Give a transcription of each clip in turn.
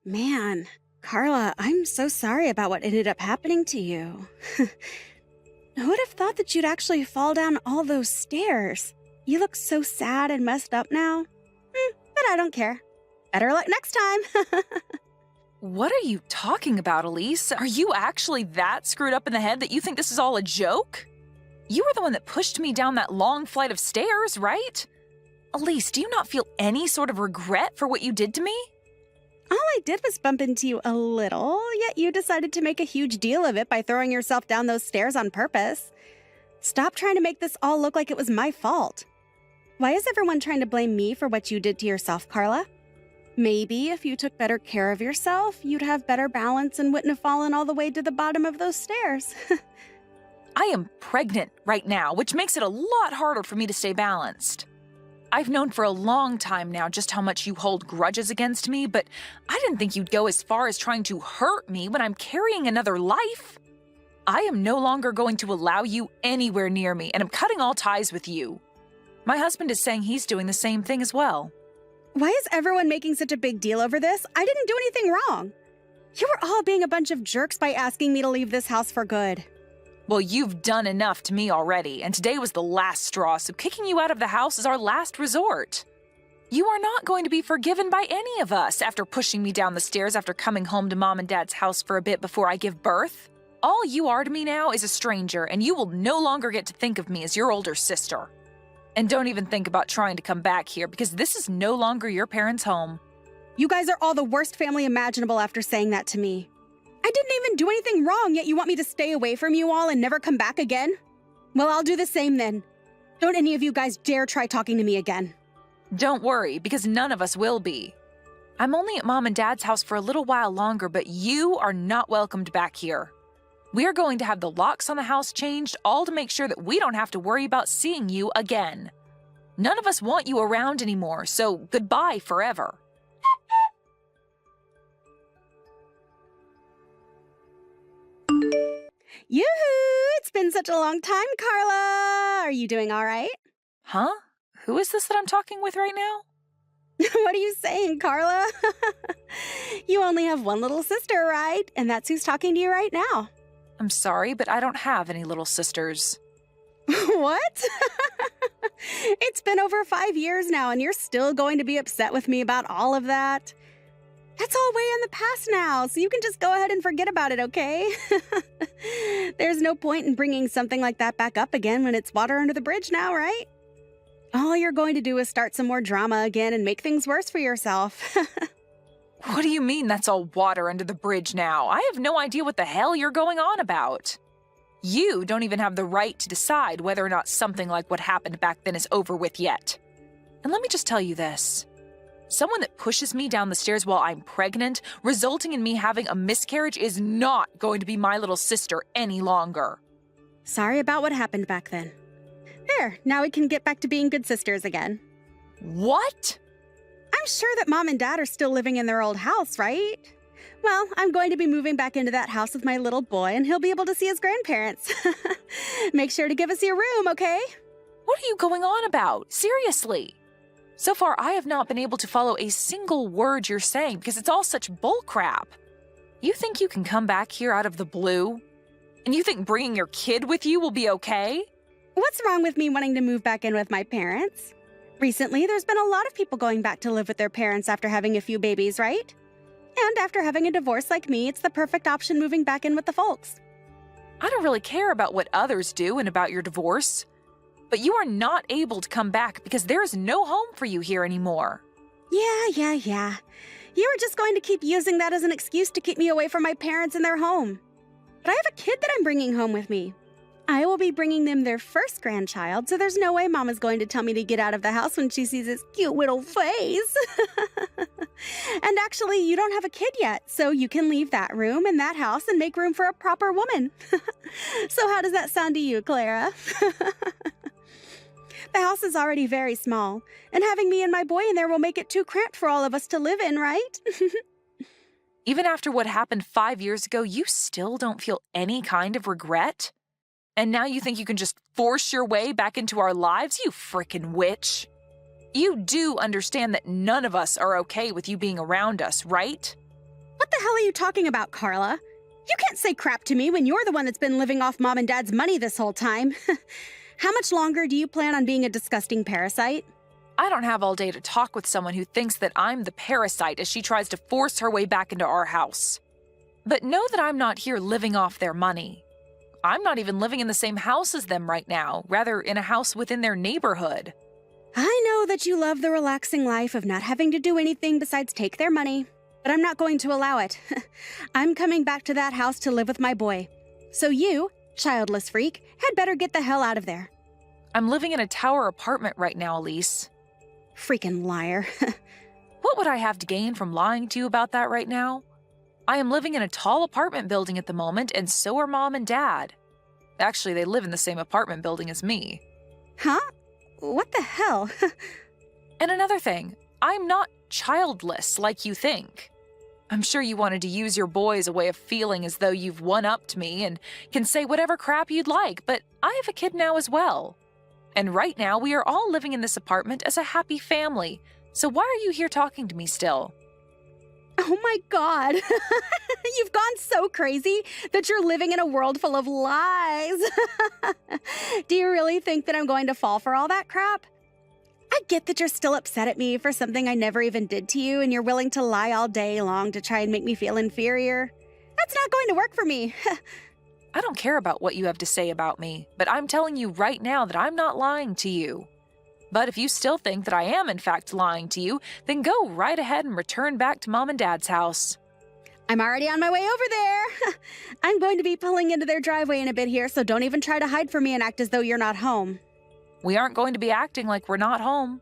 Man, Carla, I'm so sorry about what ended up happening to you. Who would have thought that you'd actually fall down all those stairs? You look so sad and messed up now. But I don't care. Better luck next time. What are you talking about, Elise? Are you actually that screwed up in the head that you think this is all a joke? You were the one that pushed me down that long flight of stairs, right? Elise, do you not feel any sort of regret for what you did to me? All I did was bump into you a little, yet you decided to make a huge deal of it by throwing yourself down those stairs on purpose. Stop trying to make this all look like it was my fault. Why is everyone trying to blame me for what you did to yourself, Carla? Maybe if you took better care of yourself, you'd have better balance and wouldn't have fallen all the way to the bottom of those stairs. I am pregnant right now, which makes it a lot harder for me to stay balanced. I've known for a long time now just how much you hold grudges against me, but I didn't think you'd go as far as trying to hurt me when I'm carrying another life. I am no longer going to allow you anywhere near me, and I'm cutting all ties with you. My husband is saying he's doing the same thing as well. Why is everyone making such a big deal over this? I didn't do anything wrong. You were all being a bunch of jerks by asking me to leave this house for good. Well, you've done enough to me already, and today was the last straw, so kicking you out of the house is our last resort. You are not going to be forgiven by any of us after pushing me down the stairs after coming home to Mom and Dad's house for a bit before I give birth. All you are to me now is a stranger, and you will no longer get to think of me as your older sister. And don't even think about trying to come back here, because this is no longer your parents' home. You guys are all the worst family imaginable after saying that to me. I didn't even do anything wrong, yet you want me to stay away from you all and never come back again? Well, I'll do the same then. Don't any of you guys dare try talking to me again. Don't worry, because none of us will be. I'm only at Mom and Dad's house for a little while longer, but you are not welcomed back here. We are going to have the locks on the house changed, all to make sure that we don't have to worry about seeing you again. None of us want you around anymore, so goodbye forever. Yoo-hoo! It's been such a long time, Carla! Are you doing all right? Huh? Who is this that I'm talking with right now? What are you saying, Carla? You only have one little sister, right? And that's who's talking to you right now. I'm sorry, but I don't have any little sisters. What? It's been over 5 years now, and you're still going to be upset with me about all of that? That's all way in the past now, so you can just go ahead and forget about it, okay? There's no point in bringing something like that back up again when it's water under the bridge now, right? All you're going to do is start some more drama again and make things worse for yourself. What do you mean that's all water under the bridge now? I have no idea what the hell you're going on about. You don't even have the right to decide whether or not something like what happened back then is over with yet. And let me just tell you this. Someone that pushes me down the stairs while I'm pregnant, resulting in me having a miscarriage, is not going to be my little sister any longer. Sorry about what happened back then. There, now we can get back to being good sisters again. What? I'm sure that Mom and Dad are still living in their old house, right? Well, I'm going to be moving back into that house with my little boy, and he'll be able to see his grandparents. Make sure to give us your room, okay? What are you going on about? Seriously? So far, I have not been able to follow a single word you're saying because it's all such bullcrap. You think you can come back here out of the blue? And you think bringing your kid with you will be okay? What's wrong with me wanting to move back in with my parents? Recently, there's been a lot of people going back to live with their parents after having a few babies, right? And after having a divorce like me, it's the perfect option moving back in with the folks. I don't really care about what others do and about your divorce. But you are not able to come back because there is no home for you here anymore. Yeah. You were just going to keep using that as an excuse to keep me away from my parents and their home. But I have a kid that I'm bringing home with me. I will be bringing them their first grandchild, so there's no way Mama's going to tell me to get out of the house when she sees his cute little face. And actually, you don't have a kid yet, so you can leave that room and that house and make room for a proper woman. So how does that sound to you, Clara? The house is already very small, and having me and my boy in there will make it too cramped for all of us to live in, right? Even after what happened 5 years ago, you still don't feel any kind of regret? And now you think you can just force your way back into our lives, you frickin' witch? You do understand that none of us are okay with you being around us, right? What the hell are you talking about, Carla? You can't say crap to me when you're the one that's been living off Mom and Dad's money this whole time. How much longer do you plan on being a disgusting parasite? I don't have all day to talk with someone who thinks that I'm the parasite as she tries to force her way back into our house. But know that I'm not here living off their money. I'm not even living in the same house as them right now, rather in a house within their neighborhood. I know that you love the relaxing life of not having to do anything besides take their money, but I'm not going to allow it. I'm coming back to that house to live with my boy. So you, childless freak, had better get the hell out of there. I'm living in a tower apartment right now, Elise. Freaking liar. What would I have to gain from lying to you about that right now? I am living in a tall apartment building at the moment, and so are Mom and Dad. Actually, they live in the same apartment building as me. Huh? What the hell? And another thing, I'm not childless like you think. I'm sure you wanted to use your boy as a way of feeling as though you've one-upped me and can say whatever crap you'd like, but I have a kid now as well. And right now, we are all living in this apartment as a happy family, so why are you here talking to me still? Oh my God. You've gone so crazy that you're living in a world full of lies. Do you really think that I'm going to fall for all that crap? I get that you're still upset at me for something I never even did to you, and you're willing to lie all day long to try and make me feel inferior. That's not going to work for me. I don't care about what you have to say about me, but I'm telling you right now that I'm not lying to you. But if you still think that I am in fact lying to you, then go right ahead and return back to Mom and Dad's house. I'm already on my way over there. I'm going to be pulling into their driveway in a bit here, so don't even try to hide from me and act as though you're not home. We aren't going to be acting like we're not home.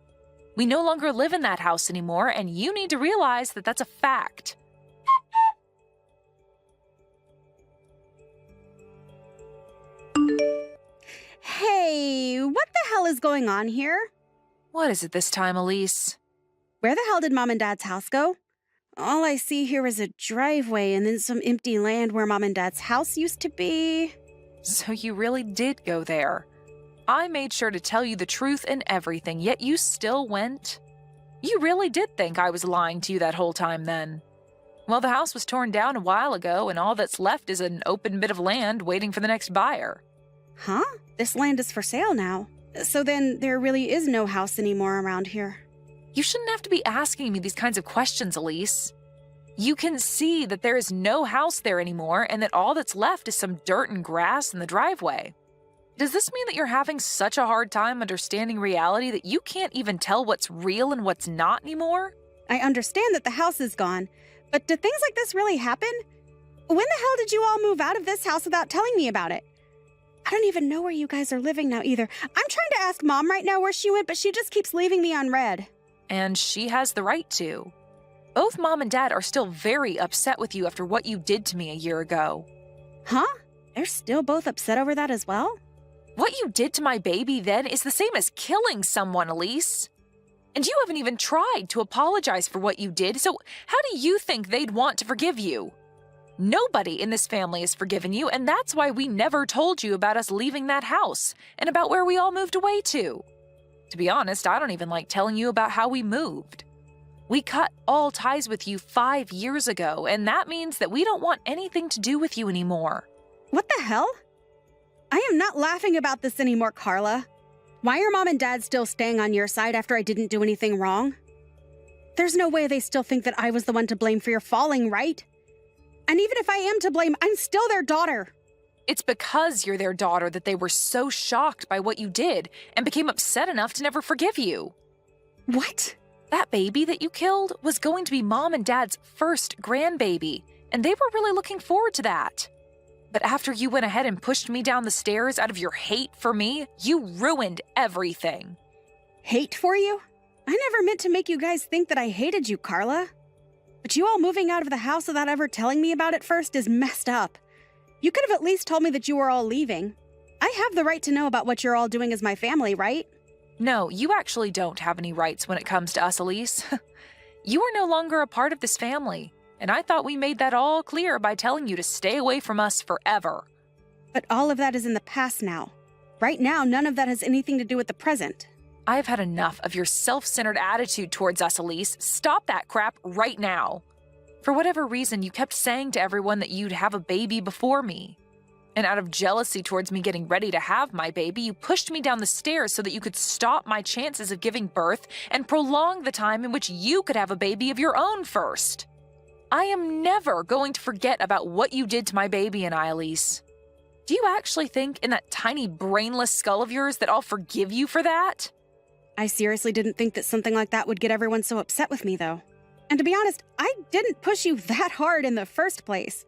We no longer live in that house anymore, and you need to realize that that's a fact. Hey, what the hell is going on here? What is it this time, Elise? Where the hell did Mom and Dad's house go? All I see here is a driveway and then some empty land where Mom and Dad's house used to be. So you really did go there. I made sure to tell you the truth and everything, yet you still went? You really did think I was lying to you that whole time then. Well, the house was torn down a while ago, and all that's left is an open bit of land waiting for the next buyer. Huh? This land is for sale now. So then there really is no house anymore around here. You shouldn't have to be asking me these kinds of questions, Elise. You can see that there is no house there anymore and that all that's left is some dirt and grass in the driveway. Does this mean that you're having such a hard time understanding reality that you can't even tell what's real and what's not anymore? I understand that the house is gone, but do things like this really happen? When the hell did you all move out of this house without telling me about it? I don't even know where you guys are living now either. I'm trying to ask Mom right now where she went, but she just keeps leaving me unread. And she has the right to. Both Mom and Dad are still very upset with you after what you did to me a year ago. Huh? They're still both upset over that as well? What you did to my baby then is the same as killing someone, Elise. And you haven't even tried to apologize for what you did, so how do you think they'd want to forgive you? Nobody in this family has forgiven you, and that's why we never told you about us leaving that house and about where we all moved away to. To be honest, I don't even like telling you about how we moved. We cut all ties with you 5 years ago, and that means that we don't want anything to do with you anymore. What the hell? I am not laughing about this anymore, Carla. Why are Mom and Dad still staying on your side after I didn't do anything wrong? There's no way they still think that I was the one to blame for your falling, right? And even if I am to blame, I'm still their daughter. It's because you're their daughter that they were so shocked by what you did and became upset enough to never forgive you. What? That baby that you killed was going to be Mom and Dad's first grandbaby, and they were really looking forward to that. But after you went ahead and pushed me down the stairs out of your hate for me, you ruined everything. Hate for you? I never meant to make you guys think that I hated you, Carla. But you all moving out of the house without ever telling me about it first is messed up. You could have at least told me that you were all leaving. I have the right to know about what you're all doing as my family, right? No, you actually don't have any rights when it comes to us, Elise. You are no longer a part of this family, and I thought we made that all clear by telling you to stay away from us forever. But all of that is in the past now. Right now, none of that has anything to do with the present. I've had enough of your self-centered attitude towards us, Elise. Stop that crap right now. For whatever reason, you kept saying to everyone that you'd have a baby before me. And out of jealousy towards me getting ready to have my baby, you pushed me down the stairs so that you could stop my chances of giving birth and prolong the time in which you could have a baby of your own first. I am never going to forget about what you did to my baby and I, Elise. Do you actually think in that tiny brainless skull of yours that I'll forgive you for that? I seriously didn't think that something like that would get everyone so upset with me, though. And to be honest, I didn't push you that hard in the first place.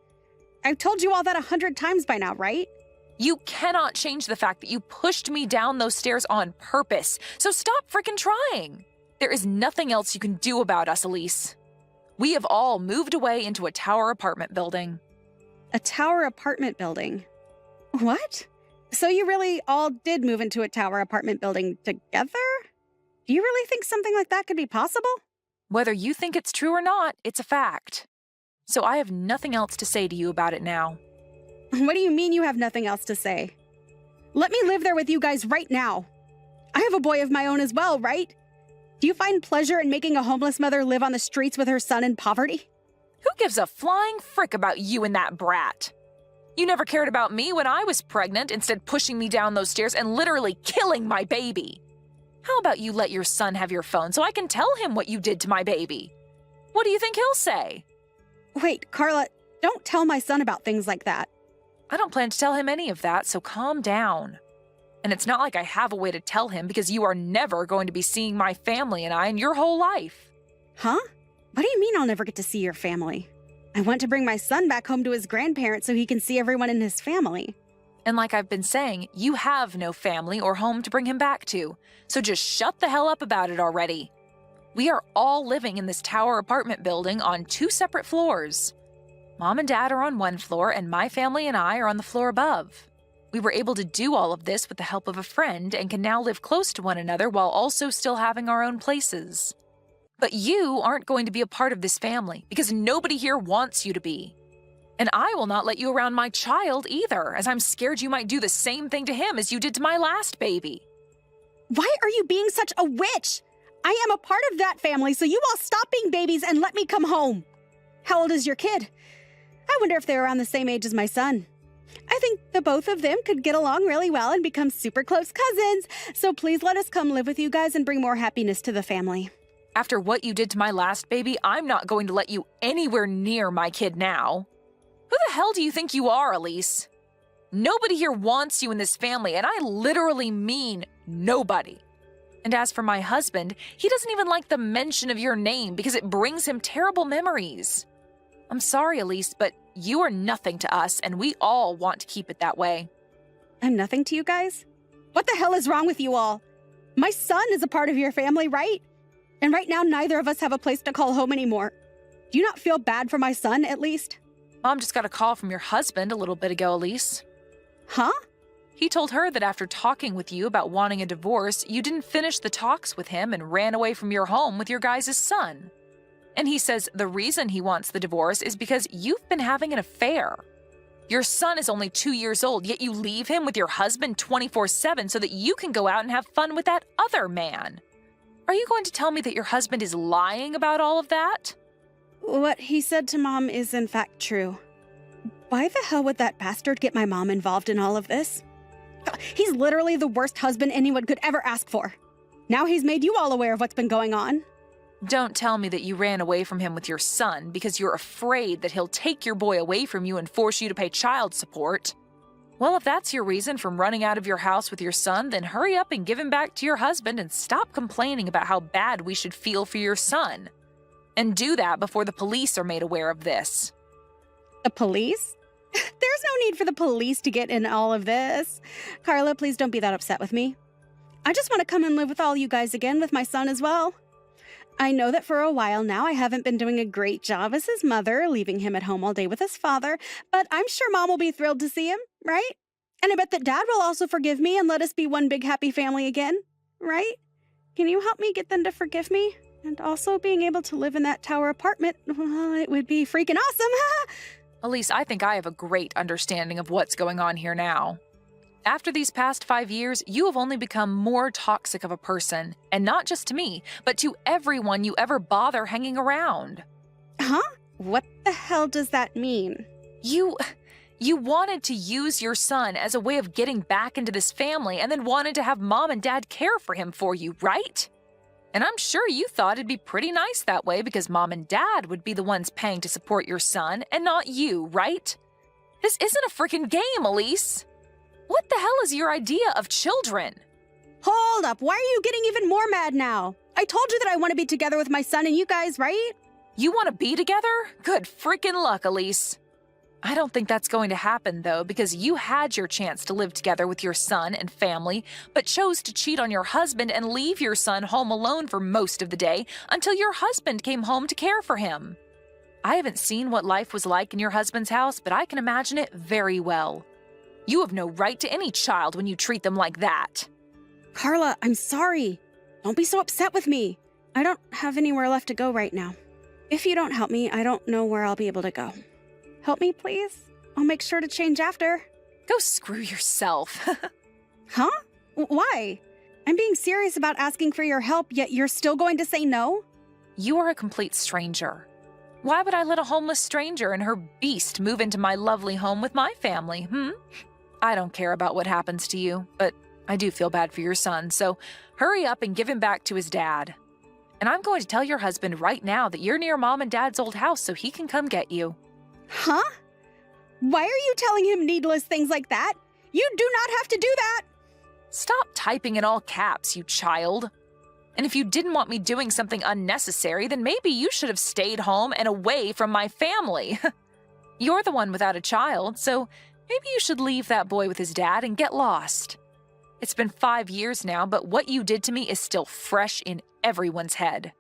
I've told you all that 100 times by now, right? You cannot change the fact that you pushed me down those stairs on purpose, so stop frickin' trying. There is nothing else you can do about us, Elise. We have all moved away into a tower apartment building. A tower apartment building? What? So you really all did move into a tower apartment building together? Do you really think something like that could be possible? Whether you think it's true or not, it's a fact. So I have nothing else to say to you about it now. What do you mean you have nothing else to say? Let me live there with you guys right now. I have a boy of my own as well, right? Do you find pleasure in making a homeless mother live on the streets with her son in poverty? Who gives a flying frick about you and that brat? You never cared about me when I was pregnant, instead pushing me down those stairs and literally killing my baby. How about you let your son have your phone so I can tell him what you did to my baby? What do you think he'll say? Wait, Carla, don't tell my son about things like that. I don't plan to tell him any of that, so calm down. And it's not like I have a way to tell him because you are never going to be seeing my family and I in your whole life. Huh? What do you mean I'll never get to see your family? I want to bring my son back home to his grandparents so he can see everyone in his family. And like I've been saying, you have no family or home to bring him back to, so just shut the hell up about it already. We are all living in this tower apartment building on 2 separate floors. Mom and Dad are on 1 floor, and my family and I are on the floor above. We were able to do all of this with the help of a friend and can now live close to one another while also still having our own places. But you aren't going to be a part of this family because nobody here wants you to be. And I will not let you around my child either, as I'm scared you might do the same thing to him as you did to my last baby. Why are you being such a witch? I am a part of that family, so you all stop being babies and let me come home. How old is your kid? I wonder if they're around the same age as my son. I think the both of them could get along really well and become super close cousins, so please let us come live with you guys and bring more happiness to the family. After what you did to my last baby, I'm not going to let you anywhere near my kid now. Who the hell do you think you are, Elise? Nobody here wants you in this family, and I literally mean nobody. And as for my husband, he doesn't even like the mention of your name because it brings him terrible memories. I'm sorry, Elise, but you are nothing to us, and we all want to keep it that way. I'm nothing to you guys? What the hell is wrong with you all? My son is a part of your family, right? And right now, neither of us have a place to call home anymore. Do you not feel bad for my son, at least? Mom just got a call from your husband a little bit ago, Elise. Huh? He told her that after talking with you about wanting a divorce, you didn't finish the talks with him and ran away from your home with your guys' son. And he says the reason he wants the divorce is because you've been having an affair. Your son is only 2 years old, yet you leave him with your husband 24/7 so that you can go out and have fun with that other man. Are you going to tell me that your husband is lying about all of that? What he said to Mom is in fact true. Why the hell would that bastard get my mom involved in all of this? He's literally the worst husband anyone could ever ask for. Now he's made you all aware of what's been going on. Don't tell me that you ran away from him with your son because you're afraid that he'll take your boy away from you and force you to pay child support. Well, if that's your reason from running out of your house with your son, then hurry up and give him back to your husband and stop complaining about how bad we should feel for your son. And do that before the police are made aware of this. The police? There's no need for the police to get in all of this. Carla, please don't be that upset with me. I just want to come and live with all you guys again with my son as well. I know that for a while now I haven't been doing a great job as his mother, leaving him at home all day with his father, but I'm sure Mom will be thrilled to see him, right? And I bet that Dad will also forgive me and let us be one big happy family again, right? Can you help me get them to forgive me? And also being able to live in that tower apartment, well, it would be freaking awesome. Elise, I think I have a great understanding of what's going on here now. After these past 5 years, you have only become more toxic of a person, and not just to me, but to everyone you ever bother hanging around. Huh? What the hell does that mean? You wanted to use your son as a way of getting back into this family and then wanted to have mom and dad care for him for you, right? And I'm sure you thought it'd be pretty nice that way because mom and dad would be the ones paying to support your son and not you, right? This isn't a freaking game, Elise. What the hell is your idea of children? Hold up, why are you getting even more mad now? I told you that I want to be together with my son and you guys, right? You want to be together? Good freaking luck, Elise. I don't think that's going to happen, though, because you had your chance to live together with your son and family, but chose to cheat on your husband and leave your son home alone for most of the day until your husband came home to care for him. I haven't seen what life was like in your husband's house, but I can imagine it very well. You have no right to any child when you treat them like that. Carla, I'm sorry. Don't be so upset with me. I don't have anywhere left to go right now. If you don't help me, I don't know where I'll be able to go. Help me, please? I'll make sure to change after. Go screw yourself. Huh? Why? I'm being serious about asking for your help, yet you're still going to say no? You are a complete stranger. Why would I let a homeless stranger and her beast move into my lovely home with my family, I don't care about what happens to you, but I do feel bad for your son, so hurry up and give him back to his dad. And I'm going to tell your husband right now that you're near mom and dad's old house so he can come get you. Huh? Why are you telling him needless things like that? You do not have to do that! Stop typing in all caps, you child. And if you didn't want me doing something unnecessary, then maybe you should have stayed home and away from my family. You're the one without a child, so maybe you should leave that boy with his dad and get lost. It's been 5 years now, but what you did to me is still fresh in everyone's head.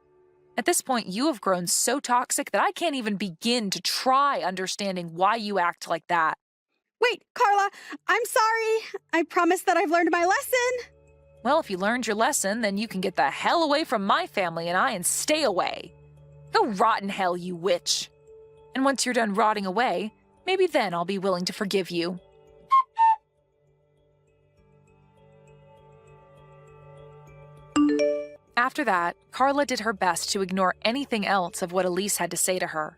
At this point, you have grown so toxic that I can't even begin to try understanding why you act like that. Wait, Carla, I'm sorry. I promise that I've learned my lesson. Well, if you learned your lesson, then you can get the hell away from my family and I and stay away. Go rot in hell, you witch. And once you're done rotting away, maybe then I'll be willing to forgive you. After that, Carla did her best to ignore anything else of what Elise had to say to her.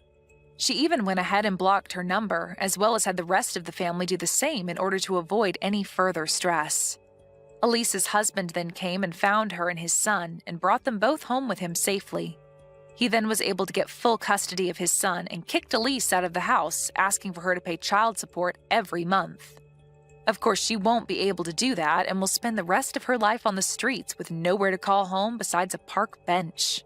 She even went ahead and blocked her number, as well as had the rest of the family do the same in order to avoid any further stress. Elise's husband then came and found her and his son and brought them both home with him safely. He then was able to get full custody of his son and kicked Elise out of the house, asking for her to pay child support every month. Of course, she won't be able to do that and will spend the rest of her life on the streets with nowhere to call home besides a park bench.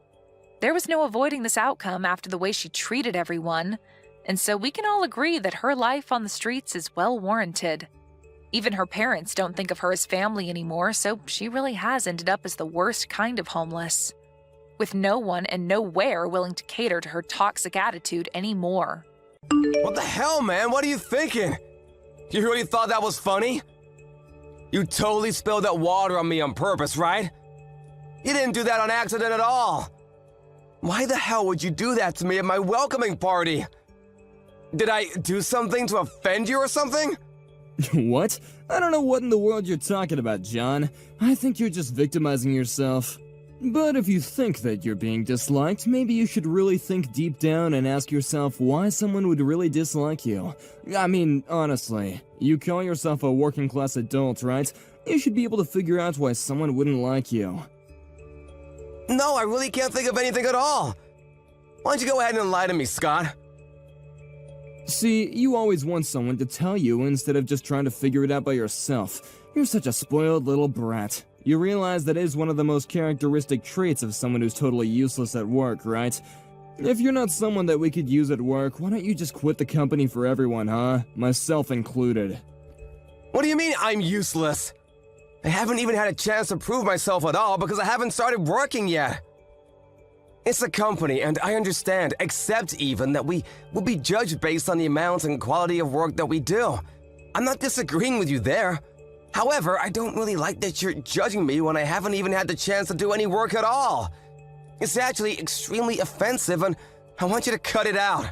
There was no avoiding this outcome after the way she treated everyone, and so we can all agree that her life on the streets is well warranted. Even her parents don't think of her as family anymore, so she really has ended up as the worst kind of homeless, with no one and nowhere willing to cater to her toxic attitude anymore. What the hell, man? What are you thinking? You really thought that was funny? You totally spilled that water on me on purpose, right? You didn't do that on accident at all. Why the hell would you do that to me at my welcoming party? Did I do something to offend you or something? What? I don't know what in the world you're talking about, John. I think you're just victimizing yourself. But if you think that you're being disliked, maybe you should really think deep down and ask yourself why someone would really dislike you. I mean, honestly, you call yourself a working-class adult, right? You should be able to figure out why someone wouldn't like you. No, I really can't think of anything at all. Why don't you go ahead and lie to me, Scott? See, you always want someone to tell you instead of just trying to figure it out by yourself. You're such a spoiled little brat. You realize that is one of the most characteristic traits of someone who's totally useless at work, right? If you're not someone that we could use at work, why don't you just quit the company for everyone, huh? Myself included. What do you mean I'm useless? I haven't even had a chance to prove myself at all because I haven't started working yet. It's a company, and I understand, accept even, that we will be judged based on the amount and quality of work that we do. I'm not disagreeing with you there. However, I don't really like that you're judging me when I haven't even had the chance to do any work at all. It's actually extremely offensive, and I want you to cut it out.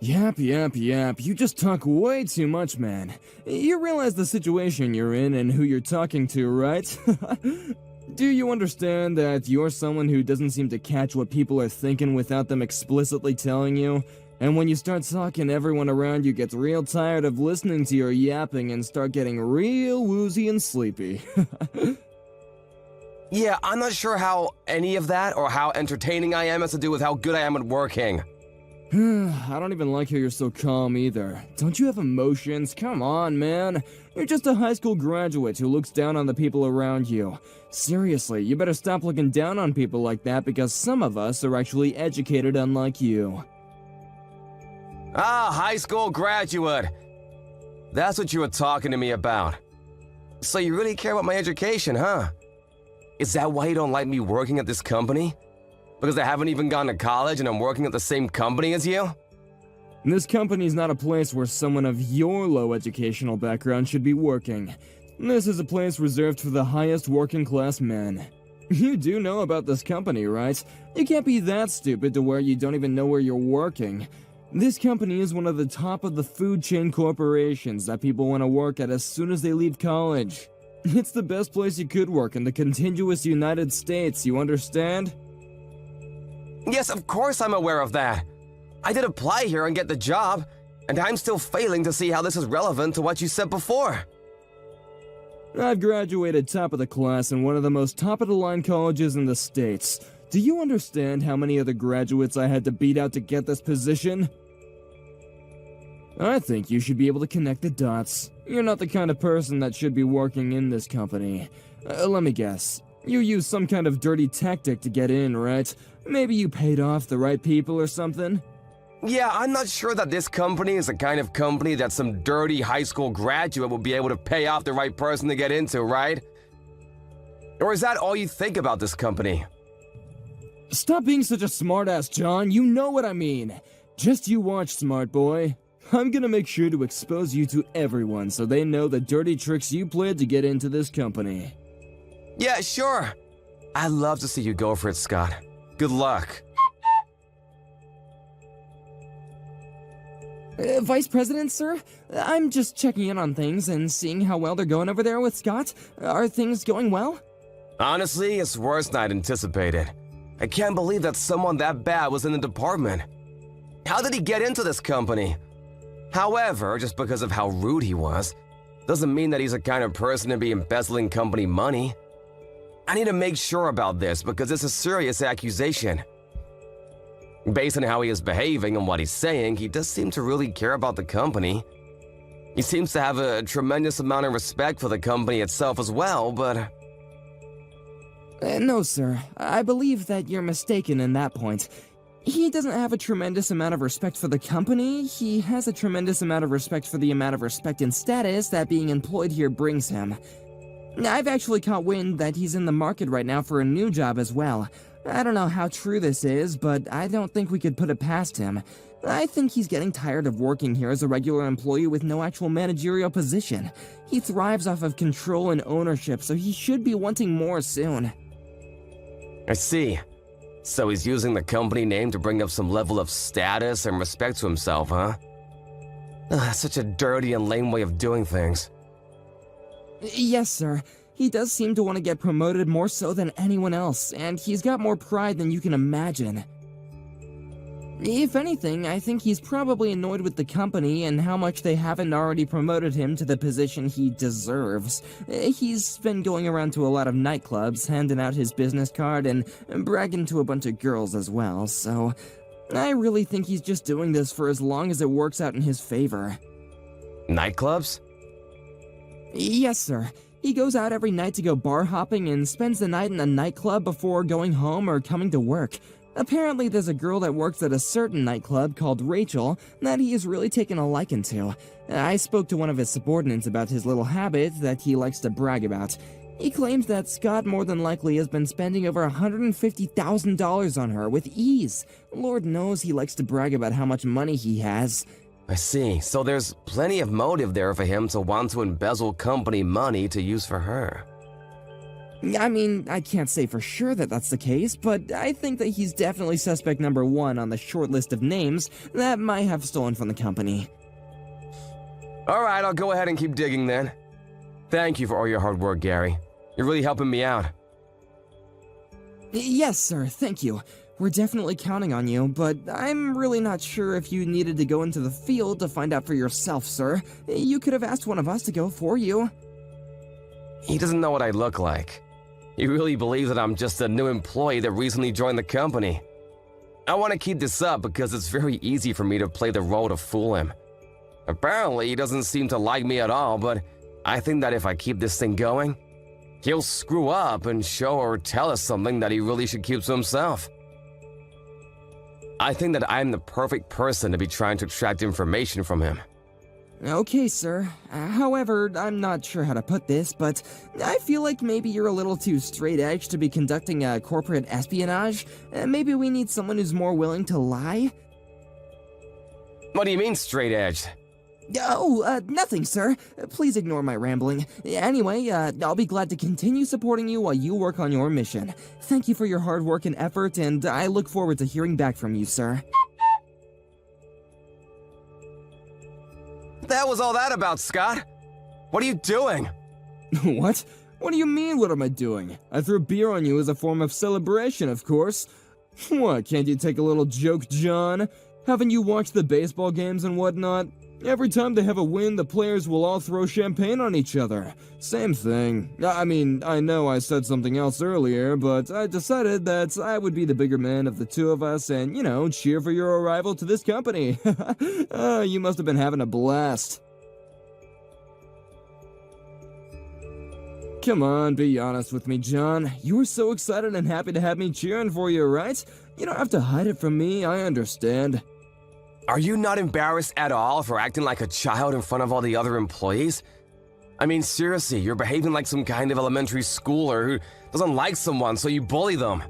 Yap. You just talk way too much, man. You realize the situation you're in and who you're talking to, right? Do you understand that you're someone who doesn't seem to catch what people are thinking without them explicitly telling you? And when you start talking, everyone around you gets real tired of listening to your yapping and start getting real woozy and sleepy. Yeah, I'm not sure how any of that or how entertaining I am has to do with how good I am at working. I don't even like how you're so calm either. Don't you have emotions? Come on, man. You're just a high school graduate who looks down on the people around you. Seriously, you better stop looking down on people like that because some of us are actually educated unlike you. Ah, high school graduate. That's what you were talking to me about. So you really care about my education, huh? Is that why you don't like me working at this company? Because I haven't even gone to college and I'm working at the same company as you? This company's not a place where someone of your low educational background should be working. This is a place reserved for the highest working class men. You do know about this company, right? You can't be that stupid to where you don't even know where you're working. This company is one of the top of the food chain corporations that people want to work at as soon as they leave college. It's the best place you could work in the contiguous United States, you understand? Yes, of course I'm aware of that. I did apply here and get the job, and I'm still failing to see how this is relevant to what you said before. I've graduated top of the class in one of the most top-of-the-line colleges in the States. Do you understand how many other graduates I had to beat out to get this position? I think you should be able to connect the dots. You're not the kind of person that should be working in this company. Let me guess. You used some kind of dirty tactic to get in, right? Maybe you paid off the right people or something? Yeah, I'm not sure that this company is the kind of company that some dirty high school graduate will be able to pay off the right person to get into, right? Or is that all you think about this company? Stop being such a smartass, John. You know what I mean. Just you watch, smart boy. I'm gonna make sure to expose you to everyone so they know the dirty tricks you played to get into this company. Yeah, sure. I'd love to see you go for it, Scott. Good luck. Vice President, sir? I'm just checking in on things and seeing how well they're going over there with Scott. Are things going well? Honestly, it's worse than I'd anticipated. I can't believe that someone that bad was in the department. How did he get into this company? However, just because of how rude he was, doesn't mean that he's the kind of person to be embezzling company money. I need to make sure about this because it's a serious accusation. Based on how he is behaving and what he's saying, he does seem to really care about the company. He seems to have a tremendous amount of respect for the company itself as well, but... No, sir. I believe that you're mistaken in that point. He doesn't have a tremendous amount of respect for the company. He has a tremendous amount of respect for the amount of respect and status that being employed here brings him. I've actually caught wind that he's in the market right now for a new job as well. I don't know how true this is, but I don't think we could put it past him. I think he's getting tired of working here as a regular employee with no actual managerial position. He thrives off of control and ownership, so he should be wanting more soon. I see. So he's using the company name to bring up some level of status and respect to himself, huh? Such a dirty and lame way of doing things. Yes, sir. He does seem to want to get promoted more so than anyone else, and he's got more pride than you can imagine. If anything, I think he's probably annoyed with the company and how much they haven't already promoted him to the position he deserves. He's been going around to a lot of nightclubs, handing out his business card and bragging to a bunch of girls as well, so I really think he's just doing this for as long as it works out in his favor. Nightclubs? Yes, sir. He goes out every night to go bar hopping and spends the night in a nightclub before going home or coming to work. Apparently there's a girl that works at a certain nightclub called Rachel that he has really taken a liking to. I spoke to one of his subordinates about his little habit that he likes to brag about. He claims that Scott more than likely has been spending over $150,000 on her with ease. Lord knows he likes to brag about how much money he has. I see. So there's plenty of motive there for him to want to embezzle company money to use for her. I mean, I can't say for sure that that's the case, but I think that he's definitely suspect number one on the short list of names that might have stolen from the company. Alright, I'll go ahead and keep digging then. Thank you for all your hard work, Gary. You're really helping me out. Yes, sir, thank you. We're definitely counting on you, but I'm really not sure if you needed to go into the field to find out for yourself, sir. You could have asked one of us to go for you. He doesn't know what I look like. He really believes that I'm just a new employee that recently joined the company. I want to keep this up because it's very easy for me to play the role to fool him. Apparently, he doesn't seem to like me at all, but I think that if I keep this thing going, he'll screw up and show or tell us something that he really should keep to himself. I think that I'm the perfect person to be trying to extract information from him. Okay, sir. However, I'm not sure how to put this, but I feel like maybe you're a little too straight-edged to be conducting corporate espionage. Maybe we need someone who's more willing to lie? What do you mean, straight-edged? Oh, nothing, sir. Please ignore my rambling. Anyway, I'll be glad to continue supporting you while you work on your mission. Thank you for your hard work and effort, and I look forward to hearing back from you, sir. That was all that about, Scott. What are you doing? What? What do you mean, what am I doing? I threw beer on you as a form of celebration, of course. What, can't you take a little joke, John? Haven't you watched the baseball games and whatnot? Every time they have a win, the players will all throw champagne on each other. Same thing. I mean, I know I said something else earlier, but I decided that I would be the bigger man of the two of us and, you know, cheer for your arrival to this company. You must have been having a blast. Come on, be honest with me, John. You were so excited and happy to have me cheering for you, right? You don't have to hide it from me, I understand. Are you not embarrassed at all for acting like a child in front of all the other employees? I mean, seriously, you're behaving like some kind of elementary schooler who doesn't like someone, so you bully them.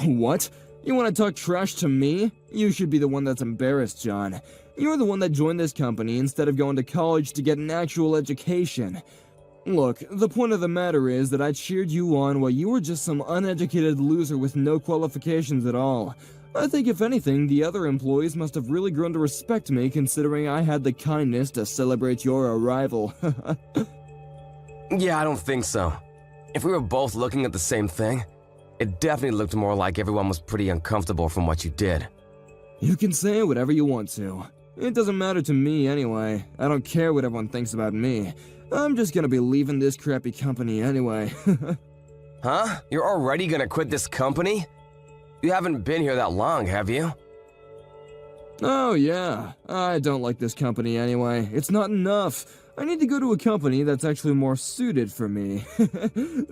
What? You want to talk trash to me? You should be the one that's embarrassed, John. You're the one that joined this company instead of going to college to get an actual education. Look, the point of the matter is that I cheered you on while you were just some uneducated loser with no qualifications at all. I think if anything, the other employees must have really grown to respect me considering I had the kindness to celebrate your arrival. Yeah, I don't think so. If we were both looking at the same thing, it definitely looked more like everyone was pretty uncomfortable from what you did. You can say whatever you want to. It doesn't matter to me anyway. I don't care what everyone thinks about me. I'm just gonna be leaving this crappy company anyway. Huh? You're already gonna quit this company? You haven't been here that long, have you? Oh yeah, I don't like this company anyway. It's not enough. I need to go to a company that's actually more suited for me.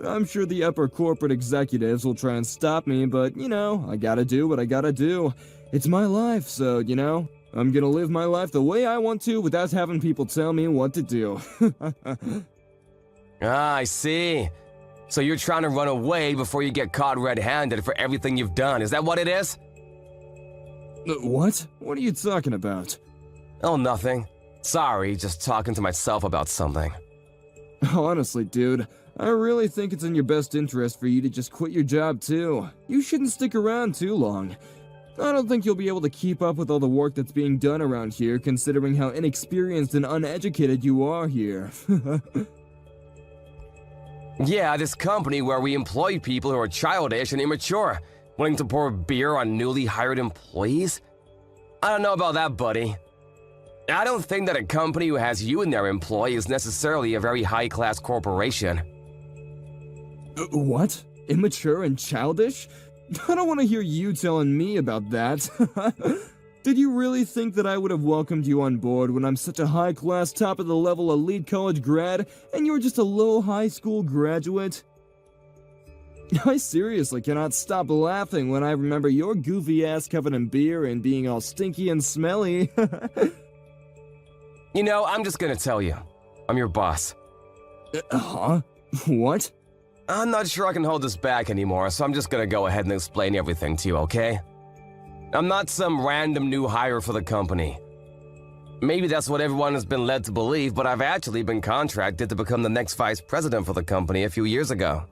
I'm sure the upper corporate executives will try and stop me, but, you know, I gotta do what I gotta do. It's my life, so, you know, I'm gonna live my life the way I want to without having people tell me what to do. Ah, I see. So you're trying to run away before you get caught red-handed for everything you've done, is that what it is? What? What are you talking about? Oh, nothing. Sorry, just talking to myself about something. Honestly, dude, I really think it's in your best interest for you to just quit your job too. You shouldn't stick around too long. I don't think you'll be able to keep up with all the work that's being done around here, considering how inexperienced and uneducated you are here. Yeah, this company where we employ people who are childish and immature, willing to pour beer on newly hired employees? I don't know about that, buddy. I don't think that a company who has you in their employ is necessarily a very high-class corporation. What? Immature and childish? I don't want to hear you telling me about that. Did you really think that I would have welcomed you on board when I'm such a high-class, top-of-the-level elite college grad, and you're just a low high school graduate? I seriously cannot stop laughing when I remember your goofy ass covered in beer and being all stinky and smelly. You know, I'm just gonna tell you. I'm your boss. Huh? What? I'm not sure I can hold this back anymore, so I'm just gonna go ahead and explain everything to you, okay? I'm not some random new hire for the company. Maybe that's what everyone has been led to believe, but I've actually been contracted to become the next vice president for the company a few years ago.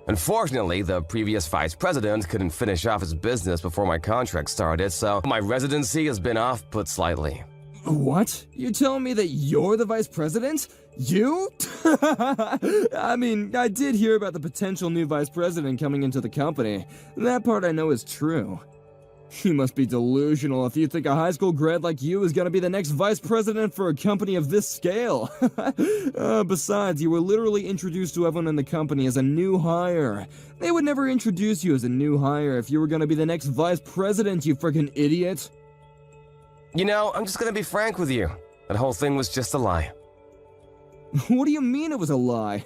Unfortunately, the previous vice president couldn't finish off his business before my contract started, so my residency has been off-put slightly. What? You're telling me that you're the vice president? You? I mean, I did hear about the potential new vice president coming into the company. That part I know is true. You must be delusional if you think a high school grad like you is gonna be the next vice president for a company of this scale. Besides, you were literally introduced to everyone in the company as a new hire. They would never introduce you as a new hire if you were gonna be the next vice president, you freaking idiot. You know, I'm just gonna be frank with you. That whole thing was just a lie. What do you mean it was a lie?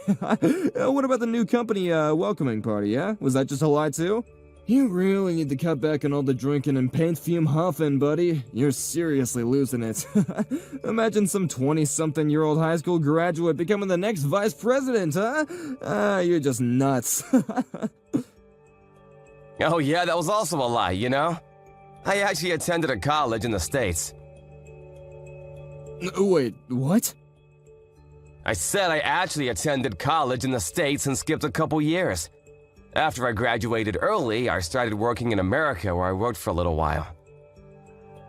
What about the new company welcoming party, yeah? Was that just a lie too? You really need to cut back on all the drinking and paint fume huffing, buddy. You're seriously losing it. Imagine some 20-something-year-old high school graduate becoming the next vice president, huh? You're just nuts. Oh yeah, that was also a lie, you know? I actually attended a college in the States. Wait, what? I said I actually attended college in the States and skipped a couple years. After I graduated early, I started working in America where I worked for a little while.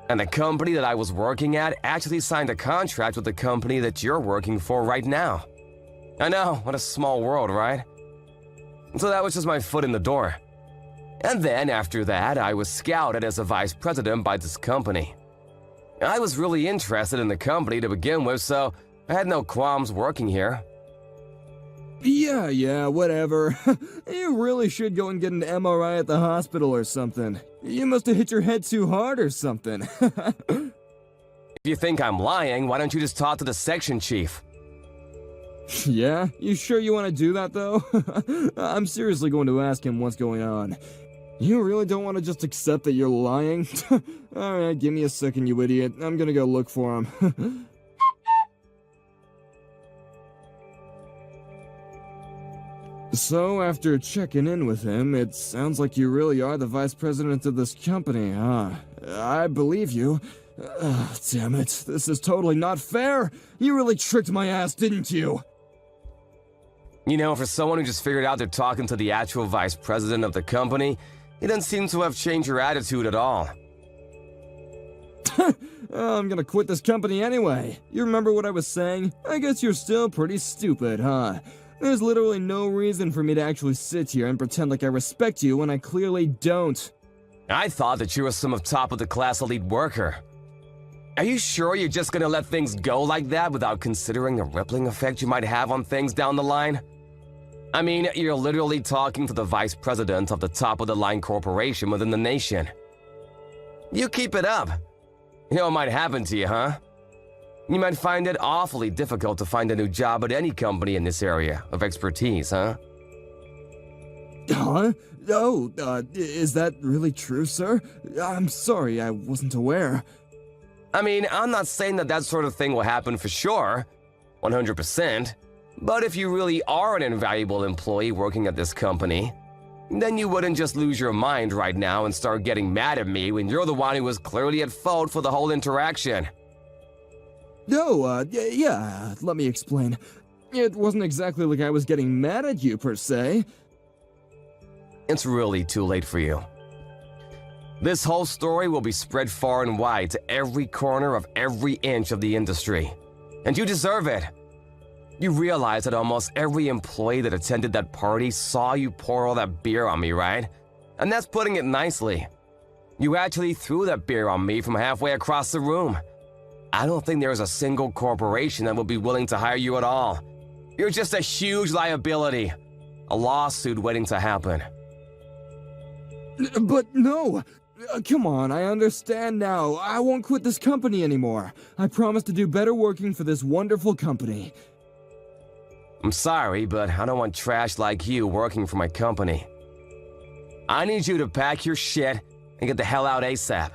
And the company that I was working at actually signed a contract with the company that you're working for right now. I know, what a small world, right? So that was just my foot in the door. And then after that, I was scouted as a vice president by this company. I was really interested in the company to begin with, so I had no qualms working here. Yeah, whatever. You really should go and get an MRI at the hospital or something. You must have hit your head too hard or something. If you think I'm lying, why don't you just talk to the section chief? Yeah? You sure you want to do that, though? I'm seriously going to ask him what's going on. You really don't want to just accept that you're lying? Alright, give me a second, you idiot. I'm gonna go look for him. So, after checking in with him, it sounds like you really are the vice president of this company, huh? I believe you. Damn it, this is totally not fair! You really tricked my ass, didn't you? You know, for someone who just figured out they're talking to the actual vice president of the company, it doesn't seem to have changed your attitude at all. I'm gonna quit this company anyway. You remember what I was saying? I guess you're still pretty stupid, huh? There's literally no reason for me to actually sit here and pretend like I respect you when I clearly don't. I thought that you were some top-of-the-class elite worker. Are you sure you're just gonna let things go like that without considering the rippling effect you might have on things down the line? I mean, you're literally talking to the vice president of the top-of-the-line corporation within the nation. You keep it up. You know what might happen to you, huh? You might find it awfully difficult to find a new job at any company in this area of expertise, huh? Huh? Oh, is that really true, sir? I'm sorry, I wasn't aware. I mean, I'm not saying that that sort of thing will happen for sure, 100%, but if you really are an invaluable employee working at this company, then you wouldn't just lose your mind right now and start getting mad at me when you're the one who was clearly at fault for the whole interaction. No, yeah, let me explain. It wasn't exactly like I was getting mad at you, per se. It's really too late for you. This whole story will be spread far and wide to every corner of every inch of the industry. And you deserve it. You realize that almost every employee that attended that party saw you pour all that beer on me, right? And that's putting it nicely. You actually threw that beer on me from halfway across the room. I don't think there's a single corporation that will be willing to hire you at all. You're just a huge liability. A lawsuit waiting to happen. But no! Come on, I understand now. I won't quit this company anymore. I promise to do better working for this wonderful company. I'm sorry, but I don't want trash like you working for my company. I need you to pack your shit and get the hell out ASAP.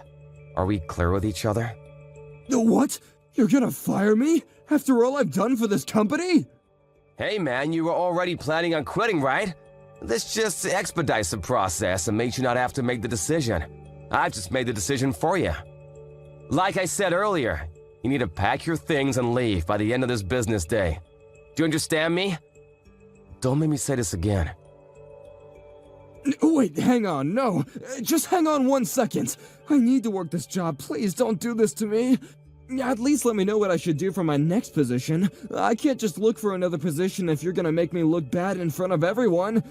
Are we clear with each other? What? You're gonna fire me? After all I've done for this company? Hey man, you were already planning on quitting, right? This just expedites the process and makes you not have to make the decision. I've just made the decision for you. Like I said earlier, you need to pack your things and leave by the end of this business day. Do you understand me? Don't make me say this again. Wait, hang on, no. Just hang on 1 second. I need to work this job. Please don't do this to me. At least let me know what I should do for my next position. I can't just look for another position if you're gonna make me look bad in front of everyone.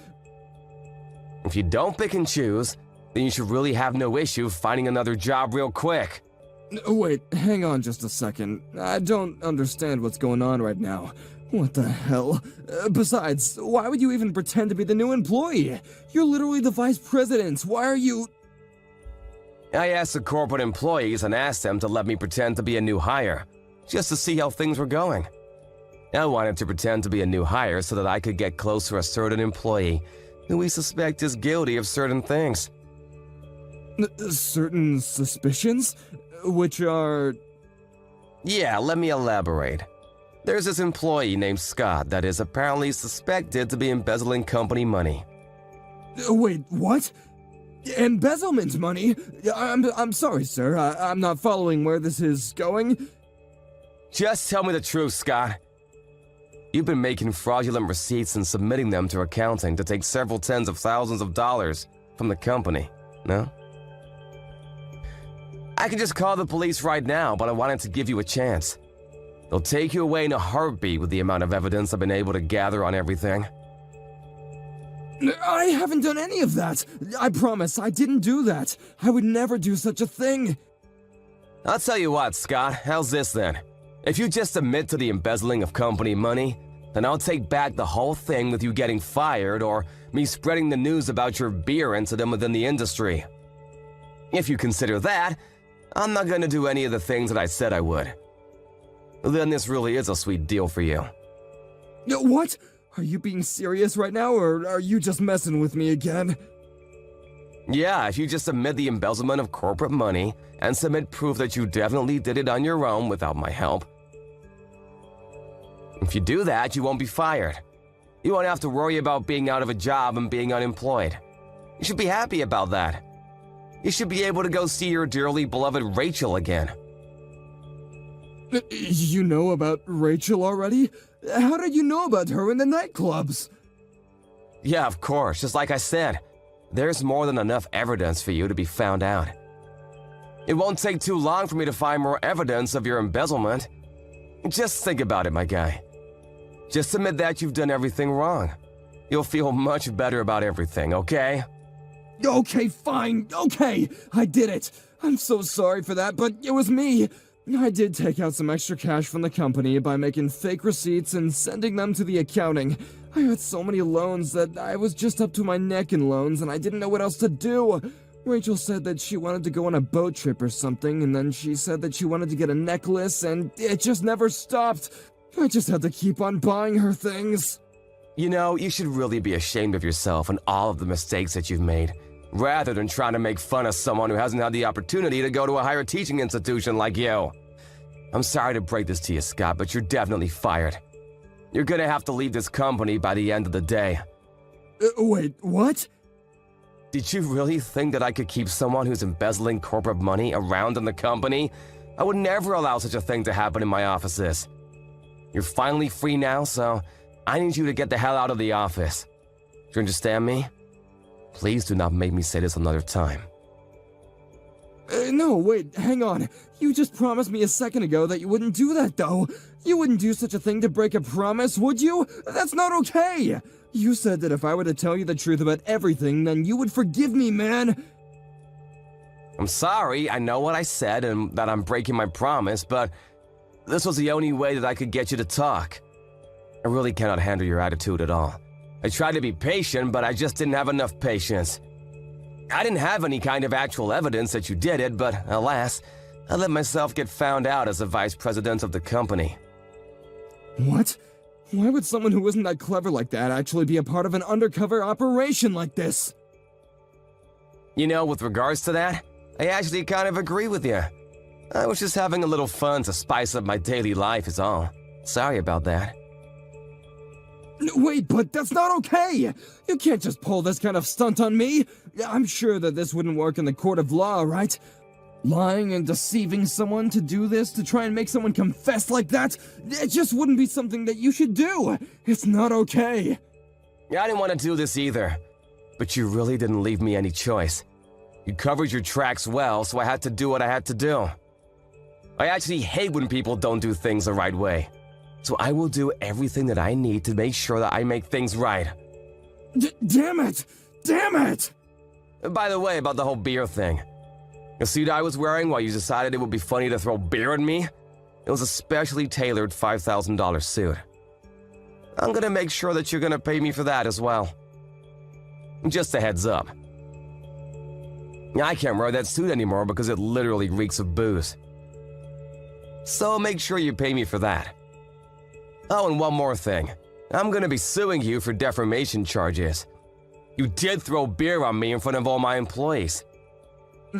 If you don't pick and choose, then you should really have no issue finding another job real quick. Wait, hang on just a second. I don't understand what's going on right now. What the hell? Besides, why would you even pretend to be the new employee? You're literally the vice president. Why are you... I asked the corporate employees and asked them to let me pretend to be a new hire, just to see how things were going. I wanted to pretend to be a new hire so that I could get close to a certain employee who we suspect is guilty of certain things. Certain suspicions? Which are... Yeah, let me elaborate. There's this employee named Scott that is apparently suspected to be embezzling company money. Wait, what? Embezzlement money? I'm sorry, sir. I'm not following where this is going. Just tell me the truth, Scott. You've been making fraudulent receipts and submitting them to accounting to take several tens of thousands of dollars from the company, no? I can just call the police right now, but I wanted to give you a chance. They'll take you away in a heartbeat with the amount of evidence I've been able to gather on everything. I haven't done any of that. I promise, I didn't do that. I would never do such a thing. I'll tell you what, Scott, how's this then? If you just admit to the embezzling of company money, then I'll take back the whole thing with you getting fired or me spreading the news about your beer incident within the industry. If you consider that, I'm not going to do any of the things that I said I would. Then this really is a sweet deal for you. What? Are you being serious right now, or are you just messing with me again? Yeah, if you just admit the embezzlement of corporate money and submit proof that you definitely did it on your own without my help. If you do that, you won't be fired. You won't have to worry about being out of a job and being unemployed. You should be happy about that. You should be able to go see your dearly beloved Rachel again. You know about Rachel already? How did you know about her in the nightclubs? Yeah, of course. Just like I said, there's more than enough evidence for you to be found out. It won't take too long for me to find more evidence of your embezzlement. Just think about it, my guy. Just admit that you've done everything wrong. You'll feel much better about everything, okay? Okay, fine. Okay, I did it. I'm so sorry for that, but it was me. I did take out some extra cash from the company by making fake receipts and sending them to the accounting. I had so many loans that I was just up to my neck in loans and I didn't know what else to do. Rachel said that she wanted to go on a boat trip or something, and then she said that she wanted to get a necklace, and it just never stopped. I just had to keep on buying her things. You know, you should really be ashamed of yourself and all of the mistakes that you've made, rather than trying to make fun of someone who hasn't had the opportunity to go to a higher teaching institution like you. I'm sorry to break this to you, Scott, but you're definitely fired. You're gonna have to leave this company by the end of the day. Wait, what? Did you really think that I could keep someone who's embezzling corporate money around in the company? I would never allow such a thing to happen in my offices. You're finally free now, so I need you to get the hell out of the office. Do you understand me? Please do not make me say this another time. No, wait, hang on. You just promised me a second ago that you wouldn't do that, though. You wouldn't do such a thing to break a promise, would you? That's not okay! You said that if I were to tell you the truth about everything, then you would forgive me, man! I'm sorry, I know what I said and that I'm breaking my promise, but this was the only way that I could get you to talk. I really cannot handle your attitude at all. I tried to be patient, but I just didn't have enough patience. I didn't have any kind of actual evidence that you did it, but alas, I let myself get found out as the vice president of the company. What? Why would someone who isn't that clever like that actually be a part of an undercover operation like this? You know, with regards to that, I actually kind of agree with you. I was just having a little fun to spice up my daily life is all. Sorry about that. Wait, but that's not okay! You can't just pull this kind of stunt on me! I'm sure that this wouldn't work in the court of law, right? Lying and deceiving someone to do this, to try and make someone confess like that, it just wouldn't be something that you should do! It's not okay! Yeah, I didn't want to do this either, but you really didn't leave me any choice. You covered your tracks well, so I had to do what I had to do. I actually hate when people don't do things the right way. So I will do everything that I need to make sure that I make things right. Damn it! Damn it! By the way, about the whole beer thing. The suit I was wearing while you decided it would be funny to throw beer at me? It was a specially tailored $5,000 suit. I'm gonna make sure that you're gonna pay me for that as well. Just a heads up. I can't wear that suit anymore because it literally reeks of booze. So make sure you pay me for that. Oh, and one more thing. I'm gonna be suing you for defamation charges. You did throw beer on me in front of all my employees.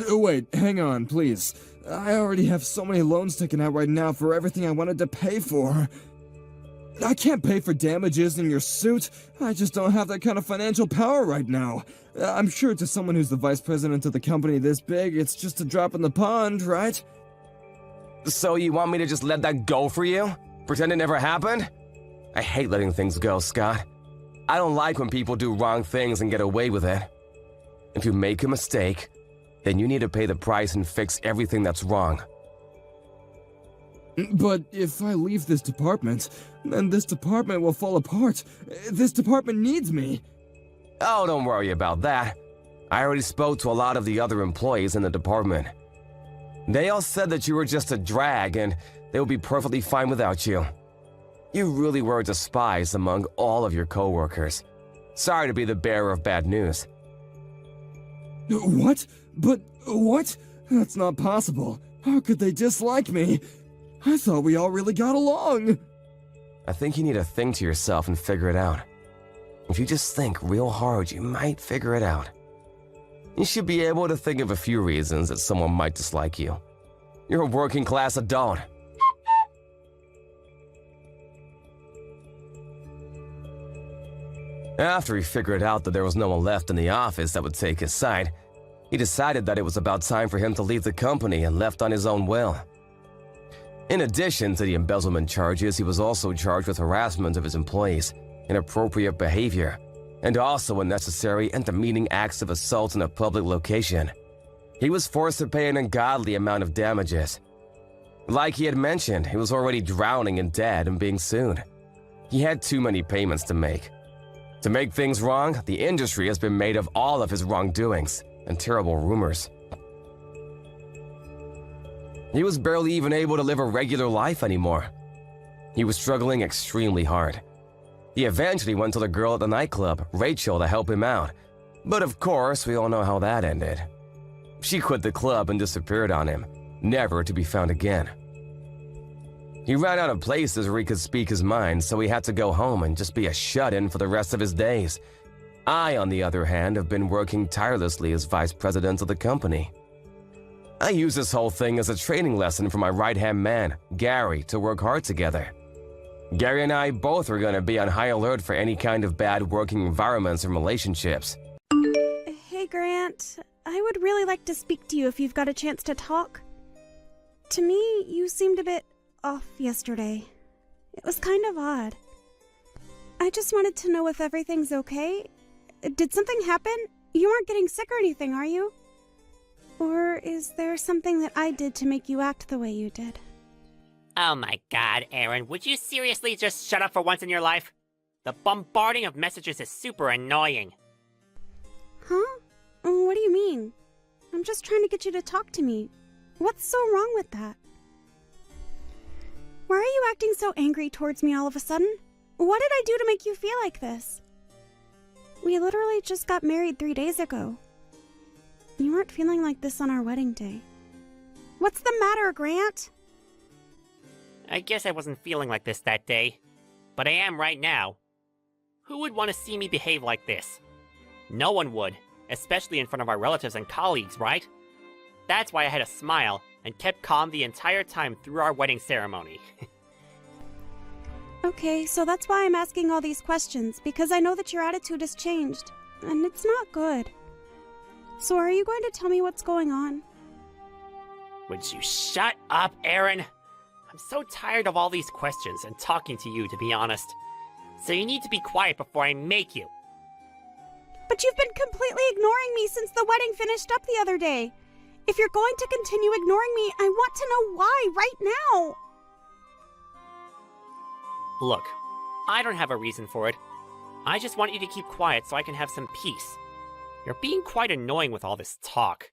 Wait, hang on, please. I already have so many loans taken out right now for everything I wanted to pay for. I can't pay for damages in your suit. I just don't have that kind of financial power right now. I'm sure to someone who's the vice president of the company this big, it's just a drop in the pond, right? So you want me to just let that go for you? Pretend it never happened? I hate letting things go, Scott. I don't like when people do wrong things and get away with it. If you make a mistake, then you need to pay the price and fix everything that's wrong. But if I leave this department, then this department will fall apart. This department needs me. Oh, don't worry about that. I already spoke to a lot of the other employees in the department. They all said that you were just a drag and they would be perfectly fine without you. You really were despised among all of your coworkers. Sorry to be the bearer of bad news. What? But what? That's not possible. How could they dislike me? I thought we all really got along. I think you need to think to yourself and figure it out. If you just think real hard, you might figure it out. You should be able to think of a few reasons that someone might dislike you. You're a working class adult. After he figured out that there was no one left in the office that would take his side, he decided that it was about time for him to leave the company and left on his own will. In addition to the embezzlement charges, he was also charged with harassment of his employees, inappropriate behavior, and also unnecessary and demeaning acts of assault in a public location. He was forced to pay an ungodly amount of damages. Like he had mentioned, he was already drowning in debt and being sued. He had too many payments to make. To make things wrong, the industry has been made of all of his wrongdoings and terrible rumors. He was barely even able to live a regular life anymore. He was struggling extremely hard. He eventually went to the girl at the nightclub, Rachel, to help him out. But of course, we all know how that ended. She quit the club and disappeared on him, never to be found again. He ran out of places where he could speak his mind, so he had to go home and just be a shut-in for the rest of his days. I, on the other hand, have been working tirelessly as vice president of the company. I use this whole thing as a training lesson for my right-hand man, Gary, to work hard together. Gary and I both are going to be on high alert for any kind of bad working environments and relationships. Hey, Grant. I would really like to speak to you if you've got a chance to talk. To me, you seemed a bit off yesterday. It was kind of odd. I just wanted to know if everything's okay. Did something happen? You aren't getting sick or anything, are you? Or is there something that I did to make you act the way you did? Oh my god, Aaron, would you seriously just shut up for once in your life? The bombarding of messages is super annoying. Huh? What do you mean? I'm just trying to get you to talk to me. What's so wrong with that? Why are you acting so angry towards me all of a sudden? What did I do to make you feel like this? We literally just got married 3 days ago. You weren't feeling like this on our wedding day. What's the matter, Grant? I guess I wasn't feeling like this that day, but I am right now. Who would want to see me behave like this? No one would, especially in front of our relatives and colleagues, right? That's why I had a smile and kept calm the entire time through our wedding ceremony. Okay, so that's why I'm asking all these questions, because I know that your attitude has changed, and it's not good. So are you going to tell me what's going on? Would you shut up, Aaron? I'm so tired of all these questions and talking to you, to be honest. So you need to be quiet before I make you. But you've been completely ignoring me since the wedding finished up the other day. If you're going to continue ignoring me, I want to know why right now. Look, I don't have a reason for it. I just want you to keep quiet so I can have some peace. You're being quite annoying with all this talk.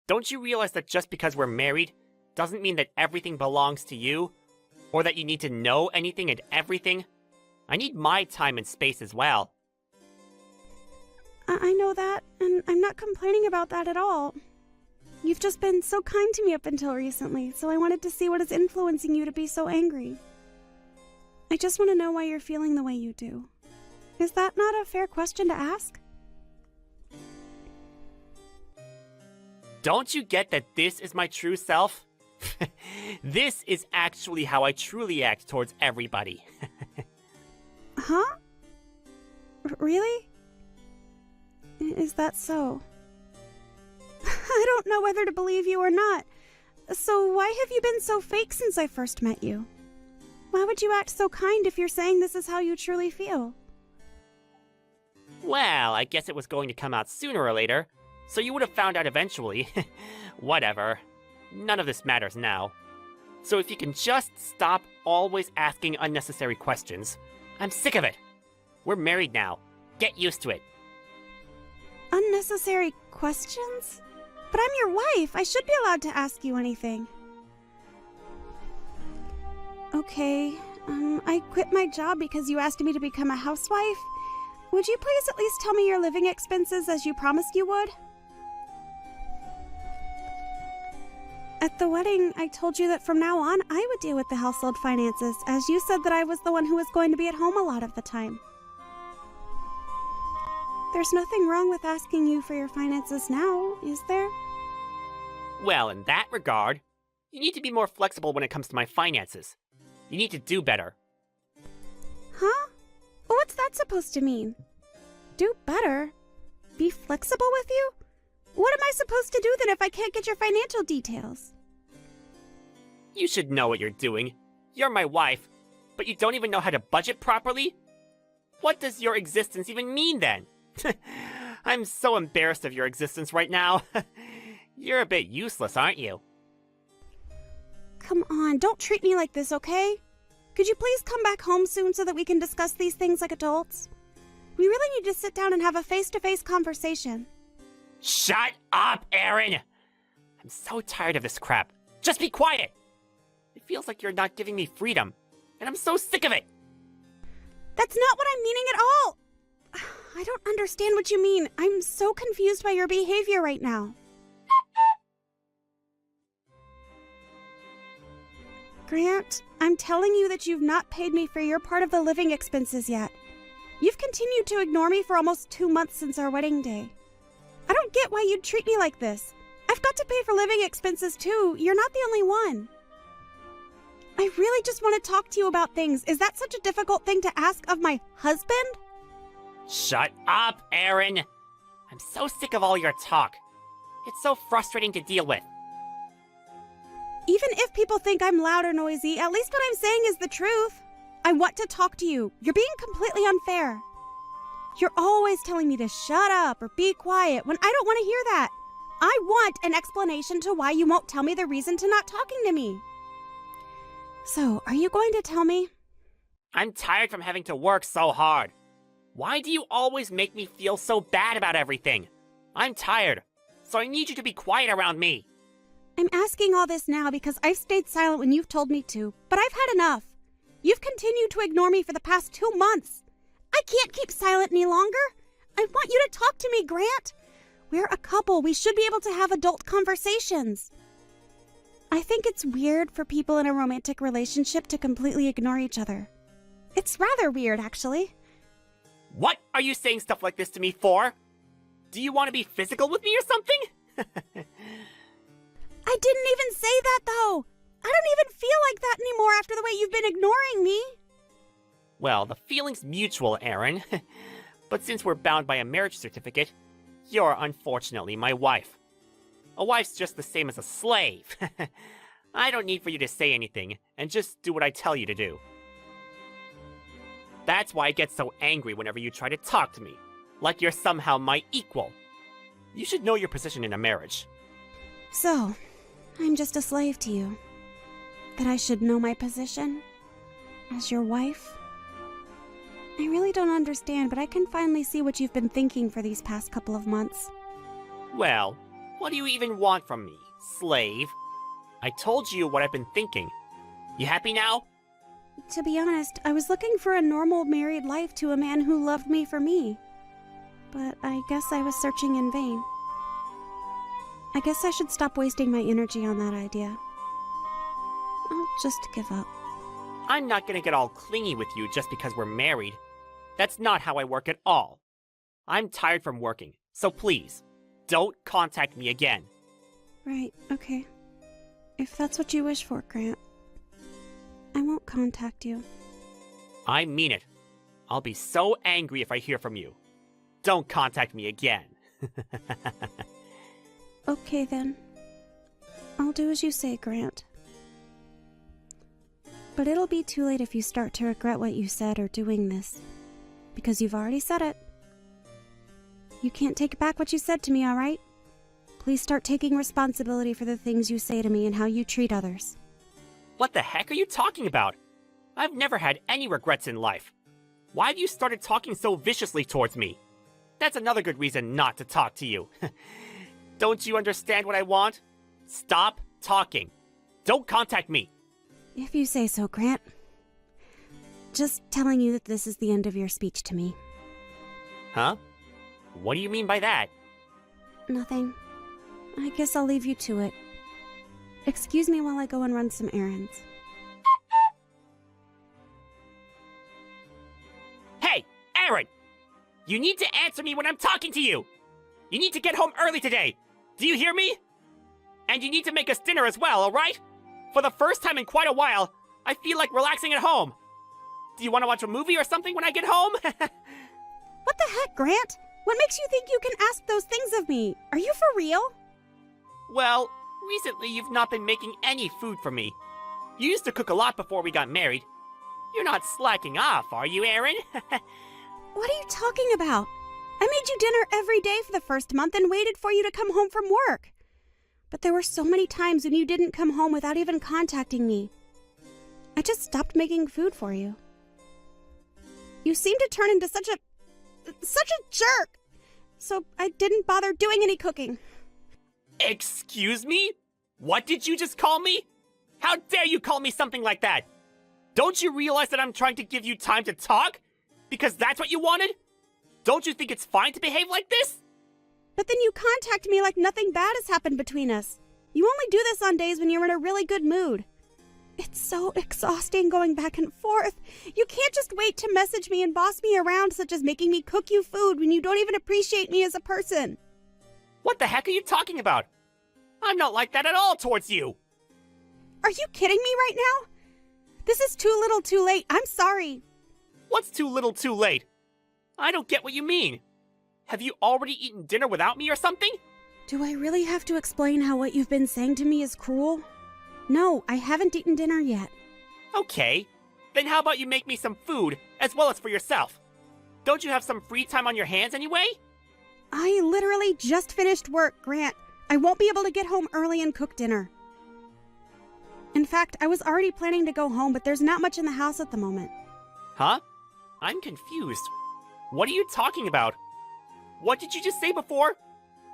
Don't you realize that just because we're married doesn't mean that everything belongs to you? Or that you need to know anything and everything? I need my time and space as well. I know that, and I'm not complaining about that at all. You've just been so kind to me up until recently, so I wanted to see what is influencing you to be so angry. I just want to know why you're feeling the way you do. Is that not a fair question to ask? Don't you get that this is my true self? This is actually how I truly act towards everybody. Huh? Really? Is that so? I don't know whether to believe you or not. So why have you been so fake since I first met you? Why would you act so kind if you're saying this is how you truly feel? Well, I guess it was going to come out sooner or later, so you would have found out eventually. Whatever. None of this matters now. So if you can just stop always asking unnecessary questions. I'm sick of it. We're married now. Get used to it. Unnecessary questions? But I'm your wife. I should be allowed to ask you anything. Okay, I quit my job because you asked me to become a housewife. Would you please at least tell me your living expenses as you promised you would? At the wedding, I told you that from now on, I would deal with the household finances, as you said that I was the one who was going to be at home a lot of the time. There's nothing wrong with asking you for your finances now, is there? Well, in that regard, you need to be more flexible when it comes to my finances. You need to do better. Huh? What's that supposed to mean? Do better? Be flexible with you? What am I supposed to do then if I can't get your financial details? You should know what you're doing. You're my wife, but you don't even know how to budget properly? What does your existence even mean then? I'm so embarrassed of your existence right now. You're a bit useless, aren't you? Come on, don't treat me like this, okay? Could you please come back home soon so that we can discuss these things like adults? We really need to sit down and have a face-to-face conversation. Shut up, Aaron! I'm so tired of this crap. Just be quiet! It feels like you're not giving me freedom, and I'm so sick of it! That's not what I'm meaning at all! I don't understand what you mean. I'm so confused by your behavior right now. Grant, I'm telling you that you've not paid me for your part of the living expenses yet. You've continued to ignore me for almost 2 months since our wedding day. I don't get why you'd treat me like this. I've got to pay for living expenses too. You're not the only one. I really just want to talk to you about things. Is that such a difficult thing to ask of my husband? Shut up, Aaron! I'm so sick of all your talk. It's so frustrating to deal with. Even if people think I'm loud or noisy, at least what I'm saying is the truth. I want to talk to you. You're being completely unfair. You're always telling me to shut up or be quiet when I don't want to hear that. I want an explanation to why you won't tell me the reason to not talking to me. So, are you going to tell me? I'm tired from having to work so hard. Why do you always make me feel so bad about everything? I'm tired, so I need you to be quiet around me. I'm asking all this now because I've stayed silent when you've told me to, but I've had enough. You've continued to ignore me for the past 2 months. I can't keep silent any longer. I want you to talk to me, Grant. We're a couple. We should be able to have adult conversations. I think it's weird for people in a romantic relationship to completely ignore each other. It's rather weird, actually. What are you saying stuff like this to me for? Do you want to be physical with me or something? I didn't even say that, though. I don't even feel like that anymore after the way you've been ignoring me. Well, the feeling's mutual, Aaron. But since we're bound by a marriage certificate, you're unfortunately my wife. A wife's just the same as a slave. I don't need for you to say anything, and just do what I tell you to do. That's why I get so angry whenever you try to talk to me, like you're somehow my equal. You should know your position in a marriage. So, I'm just a slave to you. That I should know my position as your wife? I really don't understand, but I can finally see what you've been thinking for these past couple of months. Well, what do you even want from me, slave? I told you what I've been thinking. You happy now? To be honest, I was looking for a normal married life to a man who loved me for me. But I guess I was searching in vain. I guess I should stop wasting my energy on that idea. I'll just give up. I'm not gonna get all clingy with you just because we're married. That's not how I work at all. I'm tired from working, so please, don't contact me again. Right, okay. If that's what you wish for, Grant, I won't contact you. I mean it. I'll be so angry if I hear from you. Don't contact me again. Okay then. I'll do as you say, Grant. But it'll be too late if you start to regret what you said or doing this. Because you've already said it. You can't take back what you said to me, alright? Please start taking responsibility for the things you say to me and how you treat others. What the heck are you talking about? I've never had any regrets in life. Why have you started talking so viciously towards me? That's another good reason not to talk to you. Don't you understand what I want? Stop talking. Don't contact me. If you say so, Grant. Just telling you that this is the end of your speech to me. Huh? What do you mean by that? Nothing. I guess I'll leave you to it. Excuse me while I go and run some errands. Hey, Aaron! You need to answer me when I'm talking to you! You need to get home early today! Do you hear me? And you need to make us dinner as well, alright? For the first time in quite a while, I feel like relaxing at home. Do you want to watch a movie or something when I get home? What the heck, Grant? What makes you think you can ask those things of me? Are you for real? Well, recently you've not been making any food for me. You used to cook a lot before we got married. You're not slacking off, are you, Aaron? What are you talking about? I made you dinner every day for the first month and waited for you to come home from work. But there were so many times when you didn't come home without even contacting me. I just stopped making food for you. You seemed to turn into such a jerk. So I didn't bother doing any cooking. Excuse me? What did you just call me? How dare you call me something like that? Don't you realize that I'm trying to give you time to talk? Because that's what you wanted? Don't you think it's fine to behave like this? But then you contact me like nothing bad has happened between us. You only do this on days when you're in a really good mood. It's so exhausting going back and forth. You can't just wait to message me and boss me around, such as making me cook you food when you don't even appreciate me as a person. What the heck are you talking about? I'm not like that at all towards you. Are you kidding me right now? This is too little too late. I'm sorry. What's too little too late? I don't get what you mean. Have you already eaten dinner without me or something? Do I really have to explain how what you've been saying to me is cruel? No, I haven't eaten dinner yet. Okay. Then how about you make me some food, as well as for yourself? Don't you have some free time on your hands anyway? I literally just finished work, Grant. I won't be able to get home early and cook dinner. In fact, I was already planning to go home, but there's not much in the house at the moment. Huh? I'm confused. What are you talking about? What did you just say before?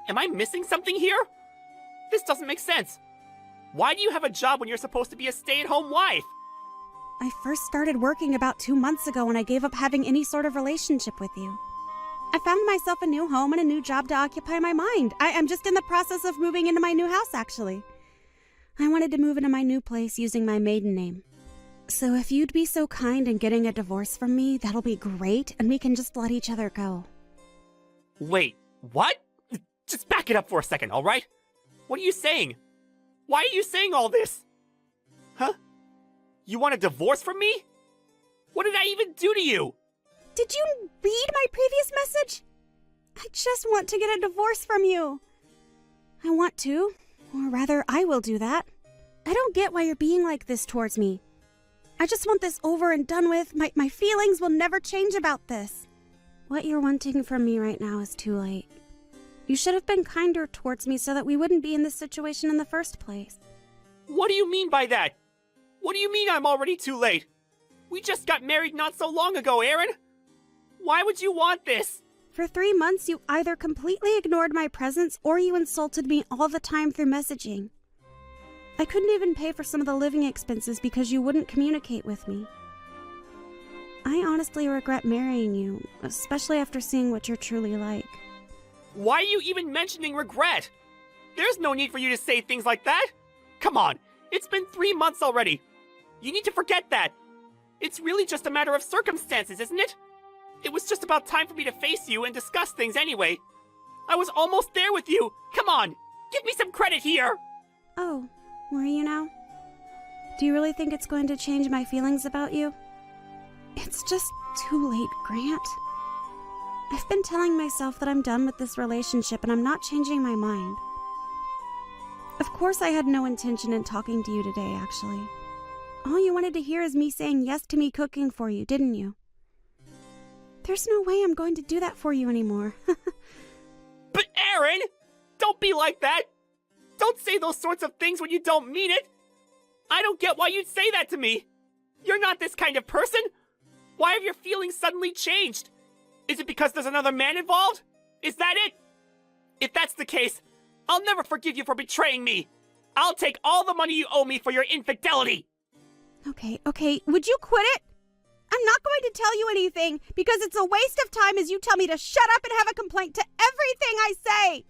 Am I missing something here? This doesn't make sense. Why do you have a job when you're supposed to be a stay-at-home wife? I first started working about 2 months ago when I gave up having any sort of relationship with you. I found myself a new home and a new job to occupy my mind. I'm just in the process of moving into my new house, actually. I wanted to move into my new place using my maiden name. So if you'd be so kind in getting a divorce from me, that'll be great, and we can just let each other go. Wait, what? Just back it up for a second, alright? What are you saying? Why are you saying all this? Huh? You want a divorce from me? What did I even do to you? Did you read my previous message? I just want to get a divorce from you. I want to, or rather, I will do that. I don't get why you're being like this towards me. I just want this over and done with. My feelings will never change about this. What you're wanting from me right now is too late. You should have been kinder towards me so that we wouldn't be in this situation in the first place. What do you mean by that? What do you mean I'm already too late? We just got married not so long ago, Aaron. Why would you want this? For 3 months, you either completely ignored my presence or you insulted me all the time through messaging. I couldn't even pay for some of the living expenses because you wouldn't communicate with me. I honestly regret marrying you, especially after seeing what you're truly like. Why are you even mentioning regret? There's no need for you to say things like that. Come on, it's been 3 months already. You need to forget that. It's really just a matter of circumstances, isn't it? It was just about time for me to face you and discuss things anyway. I was almost there with you. Come on, give me some credit here. Oh, were you now? Do you really think it's going to change my feelings about you? It's just too late, Grant. I've been telling myself that I'm done with this relationship and I'm not changing my mind. Of course I had no intention in talking to you today, actually. All you wanted to hear is me saying yes to me cooking for you, didn't you? There's no way I'm going to do that for you anymore. But Aaron, don't be like that. Don't say those sorts of things when you don't mean it. I don't get why you'd say that to me. You're not this kind of person. Why have your feelings suddenly changed? Is it because there's another man involved? Is that it? If that's the case, I'll never forgive you for betraying me. I'll take all the money you owe me for your infidelity. Okay, would you quit it? I'm not going to tell you anything because it's a waste of time as you tell me to shut up and have a complaint to everything I say.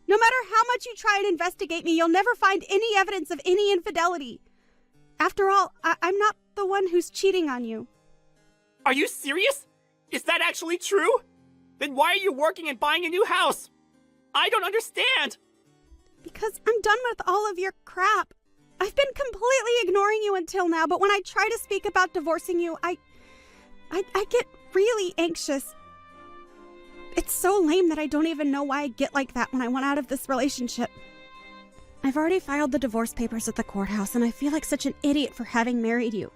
No matter how much you try and investigate me, you'll never find any evidence of any infidelity. After all, I'm not the one who's cheating on you. Are you serious? Is that actually true? Then why are you working and buying a new house? I don't understand. Because I'm done with all of your crap. I've been completely ignoring you until now, but when I try to speak about divorcing you, I get really anxious. It's so lame that I don't even know why I get like that when I want out of this relationship. I've already filed the divorce papers at the courthouse, and I feel like such an idiot for having married you.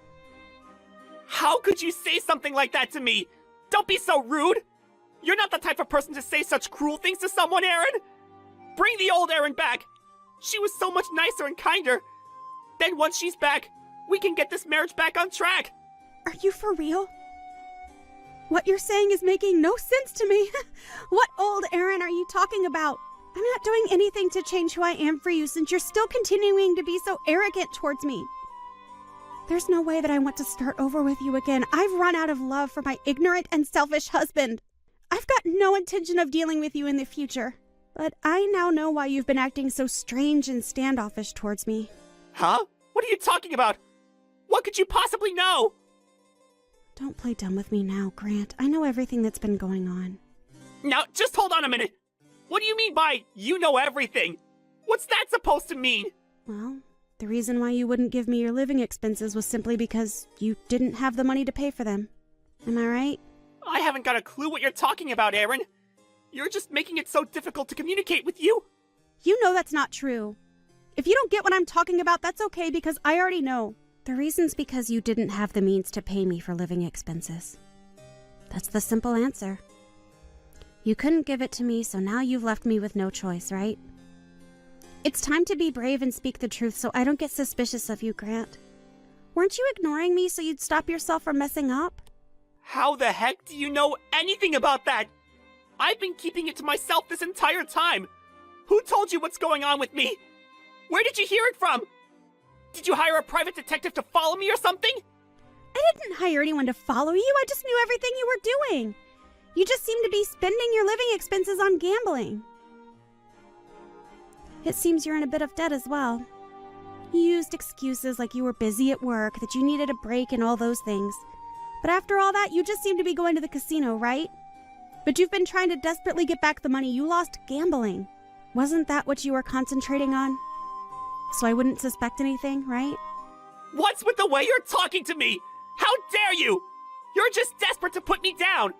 How could you say something like that to me? Don't be so rude. You're not the type of person to say such cruel things to someone, Aaron. Bring the old Aaron back. She was so much nicer and kinder. Then once she's back, we can get this marriage back on track. Are you for real? What you're saying is making no sense to me. What old Aaron are you talking about? I'm not doing anything to change who I am for you since you're still continuing to be so arrogant towards me. There's no way that I want to start over with you again. I've run out of love for my ignorant and selfish husband. I've got no intention of dealing with you in the future. But I now know why you've been acting so strange and standoffish towards me. Huh? What are you talking about? What could you possibly know? Don't play dumb with me now, Grant. I know everything that's been going on. Now, just hold on a minute. What do you mean by, you know everything? What's that supposed to mean? Well, the reason why you wouldn't give me your living expenses was simply because you didn't have the money to pay for them. Am I right? I haven't got a clue what you're talking about, Aaron. You're just making it so difficult to communicate with you. You know that's not true. If you don't get what I'm talking about, that's okay because I already know. The reason's because you didn't have the means to pay me for living expenses. That's the simple answer. You couldn't give it to me, so now you've left me with no choice, right? It's time to be brave and speak the truth so I don't get suspicious of you, Grant. Weren't you ignoring me so you'd stop yourself from messing up? How the heck do you know anything about that? I've been keeping it to myself this entire time. Who told you what's going on with me? Where did you hear it from? Did you hire a private detective to follow me or something? I didn't hire anyone to follow you. I just knew everything you were doing. You just seem to be spending your living expenses on gambling. It seems you're in a bit of debt as well. You used excuses like you were busy at work, that you needed a break and all those things. But after all that, you just seem to be going to the casino, right? But you've been trying to desperately get back the money you lost gambling. Wasn't that what you were concentrating on? So I wouldn't suspect anything, right? What's with the way you're talking to me? How dare you? You're just desperate to put me down.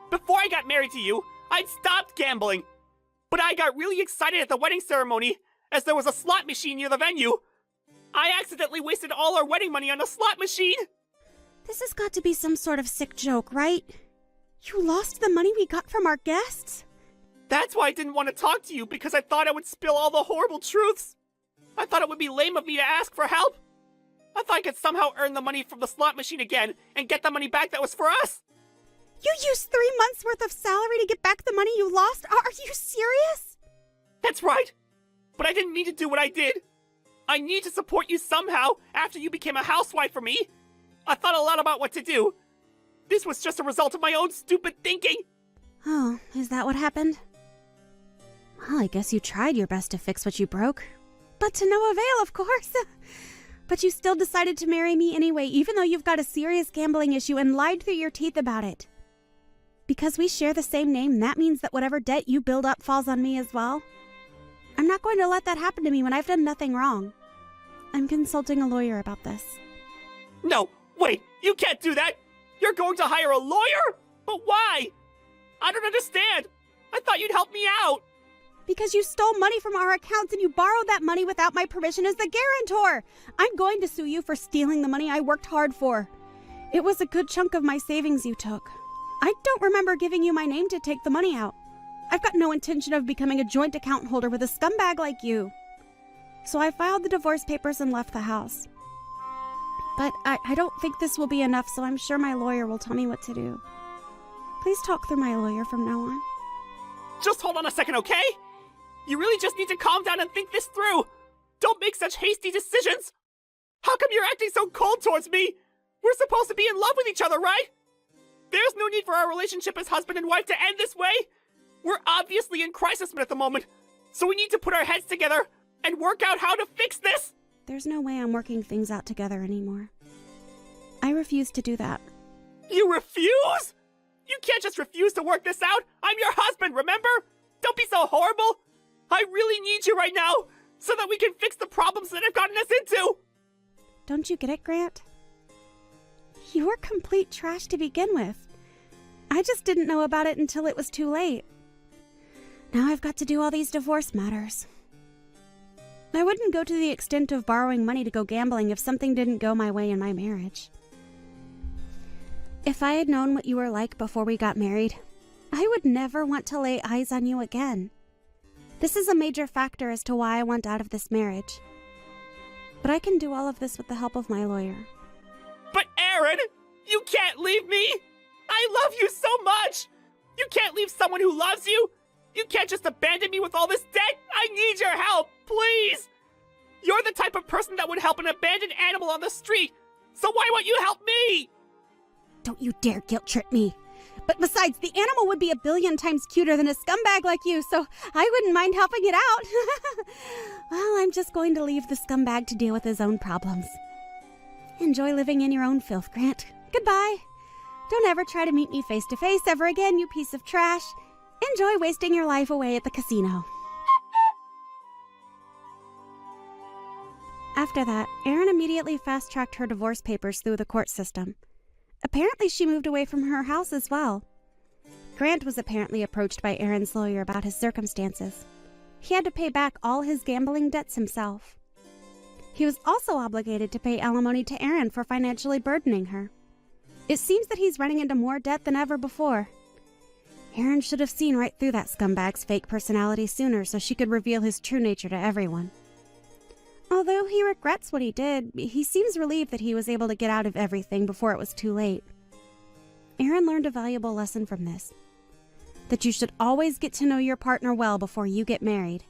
Before I got married to you, I'd stopped gambling. But I got really excited at the wedding ceremony, as there was a slot machine near the venue. I accidentally wasted all our wedding money on a slot machine. This has got to be some sort of sick joke, right? You lost the money we got from our guests? That's why I didn't want to talk to you, because I thought I would spill all the horrible truths. I thought it would be lame of me to ask for help. I thought I could somehow earn the money from the slot machine again and get the money back that was for us. You used 3 months' worth of salary to get back the money you lost? Are you serious? That's right. But I didn't mean to do what I did. I need to support you somehow after you became a housewife for me. I thought a lot about what to do. This was just a result of my own stupid thinking. Oh, is that what happened? Well, I guess you tried your best to fix what you broke. But to no avail, of course. But you still decided to marry me anyway, even though you've got a serious gambling issue and lied through your teeth about it. Because we share the same name, that means that whatever debt you build up falls on me as well. I'm not going to let that happen to me when I've done nothing wrong. I'm consulting a lawyer about this. No, wait, you can't do that! You're going to hire a lawyer? But why? I don't understand. I thought you'd help me out. Because you stole money from our accounts and you borrowed that money without my permission as the guarantor. I'm going to sue you for stealing the money I worked hard for. It was a good chunk of my savings you took. I don't remember giving you my name to take the money out. I've got no intention of becoming a joint account holder with a scumbag like you. So I filed the divorce papers and left the house. But I don't think this will be enough, so I'm sure my lawyer will tell me what to do. Please talk through my lawyer from now on. Just hold on a second, okay? You really just need to calm down and think this through. Don't make such hasty decisions. How come you're acting so cold towards me? We're supposed to be in love with each other, right? There's no need for our relationship as husband and wife to end this way. We're obviously in crisis mode at the moment, so we need to put our heads together and work out how to fix this. There's no way I'm working things out together anymore. I refuse to do that. You refuse? You can't just refuse to work this out. I'm your husband, remember? Don't be so horrible. I really need you right now so that we can fix the problems that have gotten us into. Don't you get it, Grant? You were complete trash to begin with. I just didn't know about it until it was too late. Now I've got to do all these divorce matters. I wouldn't go to the extent of borrowing money to go gambling if something didn't go my way in my marriage. If I had known what you were like before we got married, I would never want to lay eyes on you again. This is a major factor as to why I want out of this marriage. But I can do all of this with the help of my lawyer. But Aaron, you can't leave me! I love you so much! You can't leave someone who loves you! You can't just abandon me with all this debt! I need your help, please! You're the type of person that would help an abandoned animal on the street, so why won't you help me? Don't you dare guilt trip me. But besides, the animal would be 1,000,000,000 times cuter than a scumbag like you, so I wouldn't mind helping it out. Well, I'm just going to leave the scumbag to deal with his own problems. Enjoy living in your own filth, Grant. Goodbye. Don't ever try to meet me face to face ever again, you piece of trash. Enjoy wasting your life away at the casino. After that, Erin immediately fast-tracked her divorce papers through the court system. Apparently, she moved away from her house as well. Grant was apparently approached by Erin's lawyer about his circumstances. He had to pay back all his gambling debts himself. He was also obligated to pay alimony to Erin for financially burdening her. It seems that he's running into more debt than ever before. Erin should have seen right through that scumbag's fake personality sooner so she could reveal his true nature to everyone. Although he regrets what he did, he seems relieved that he was able to get out of everything before it was too late. Erin learned a valuable lesson from this. That you should always get to know your partner well before you get married.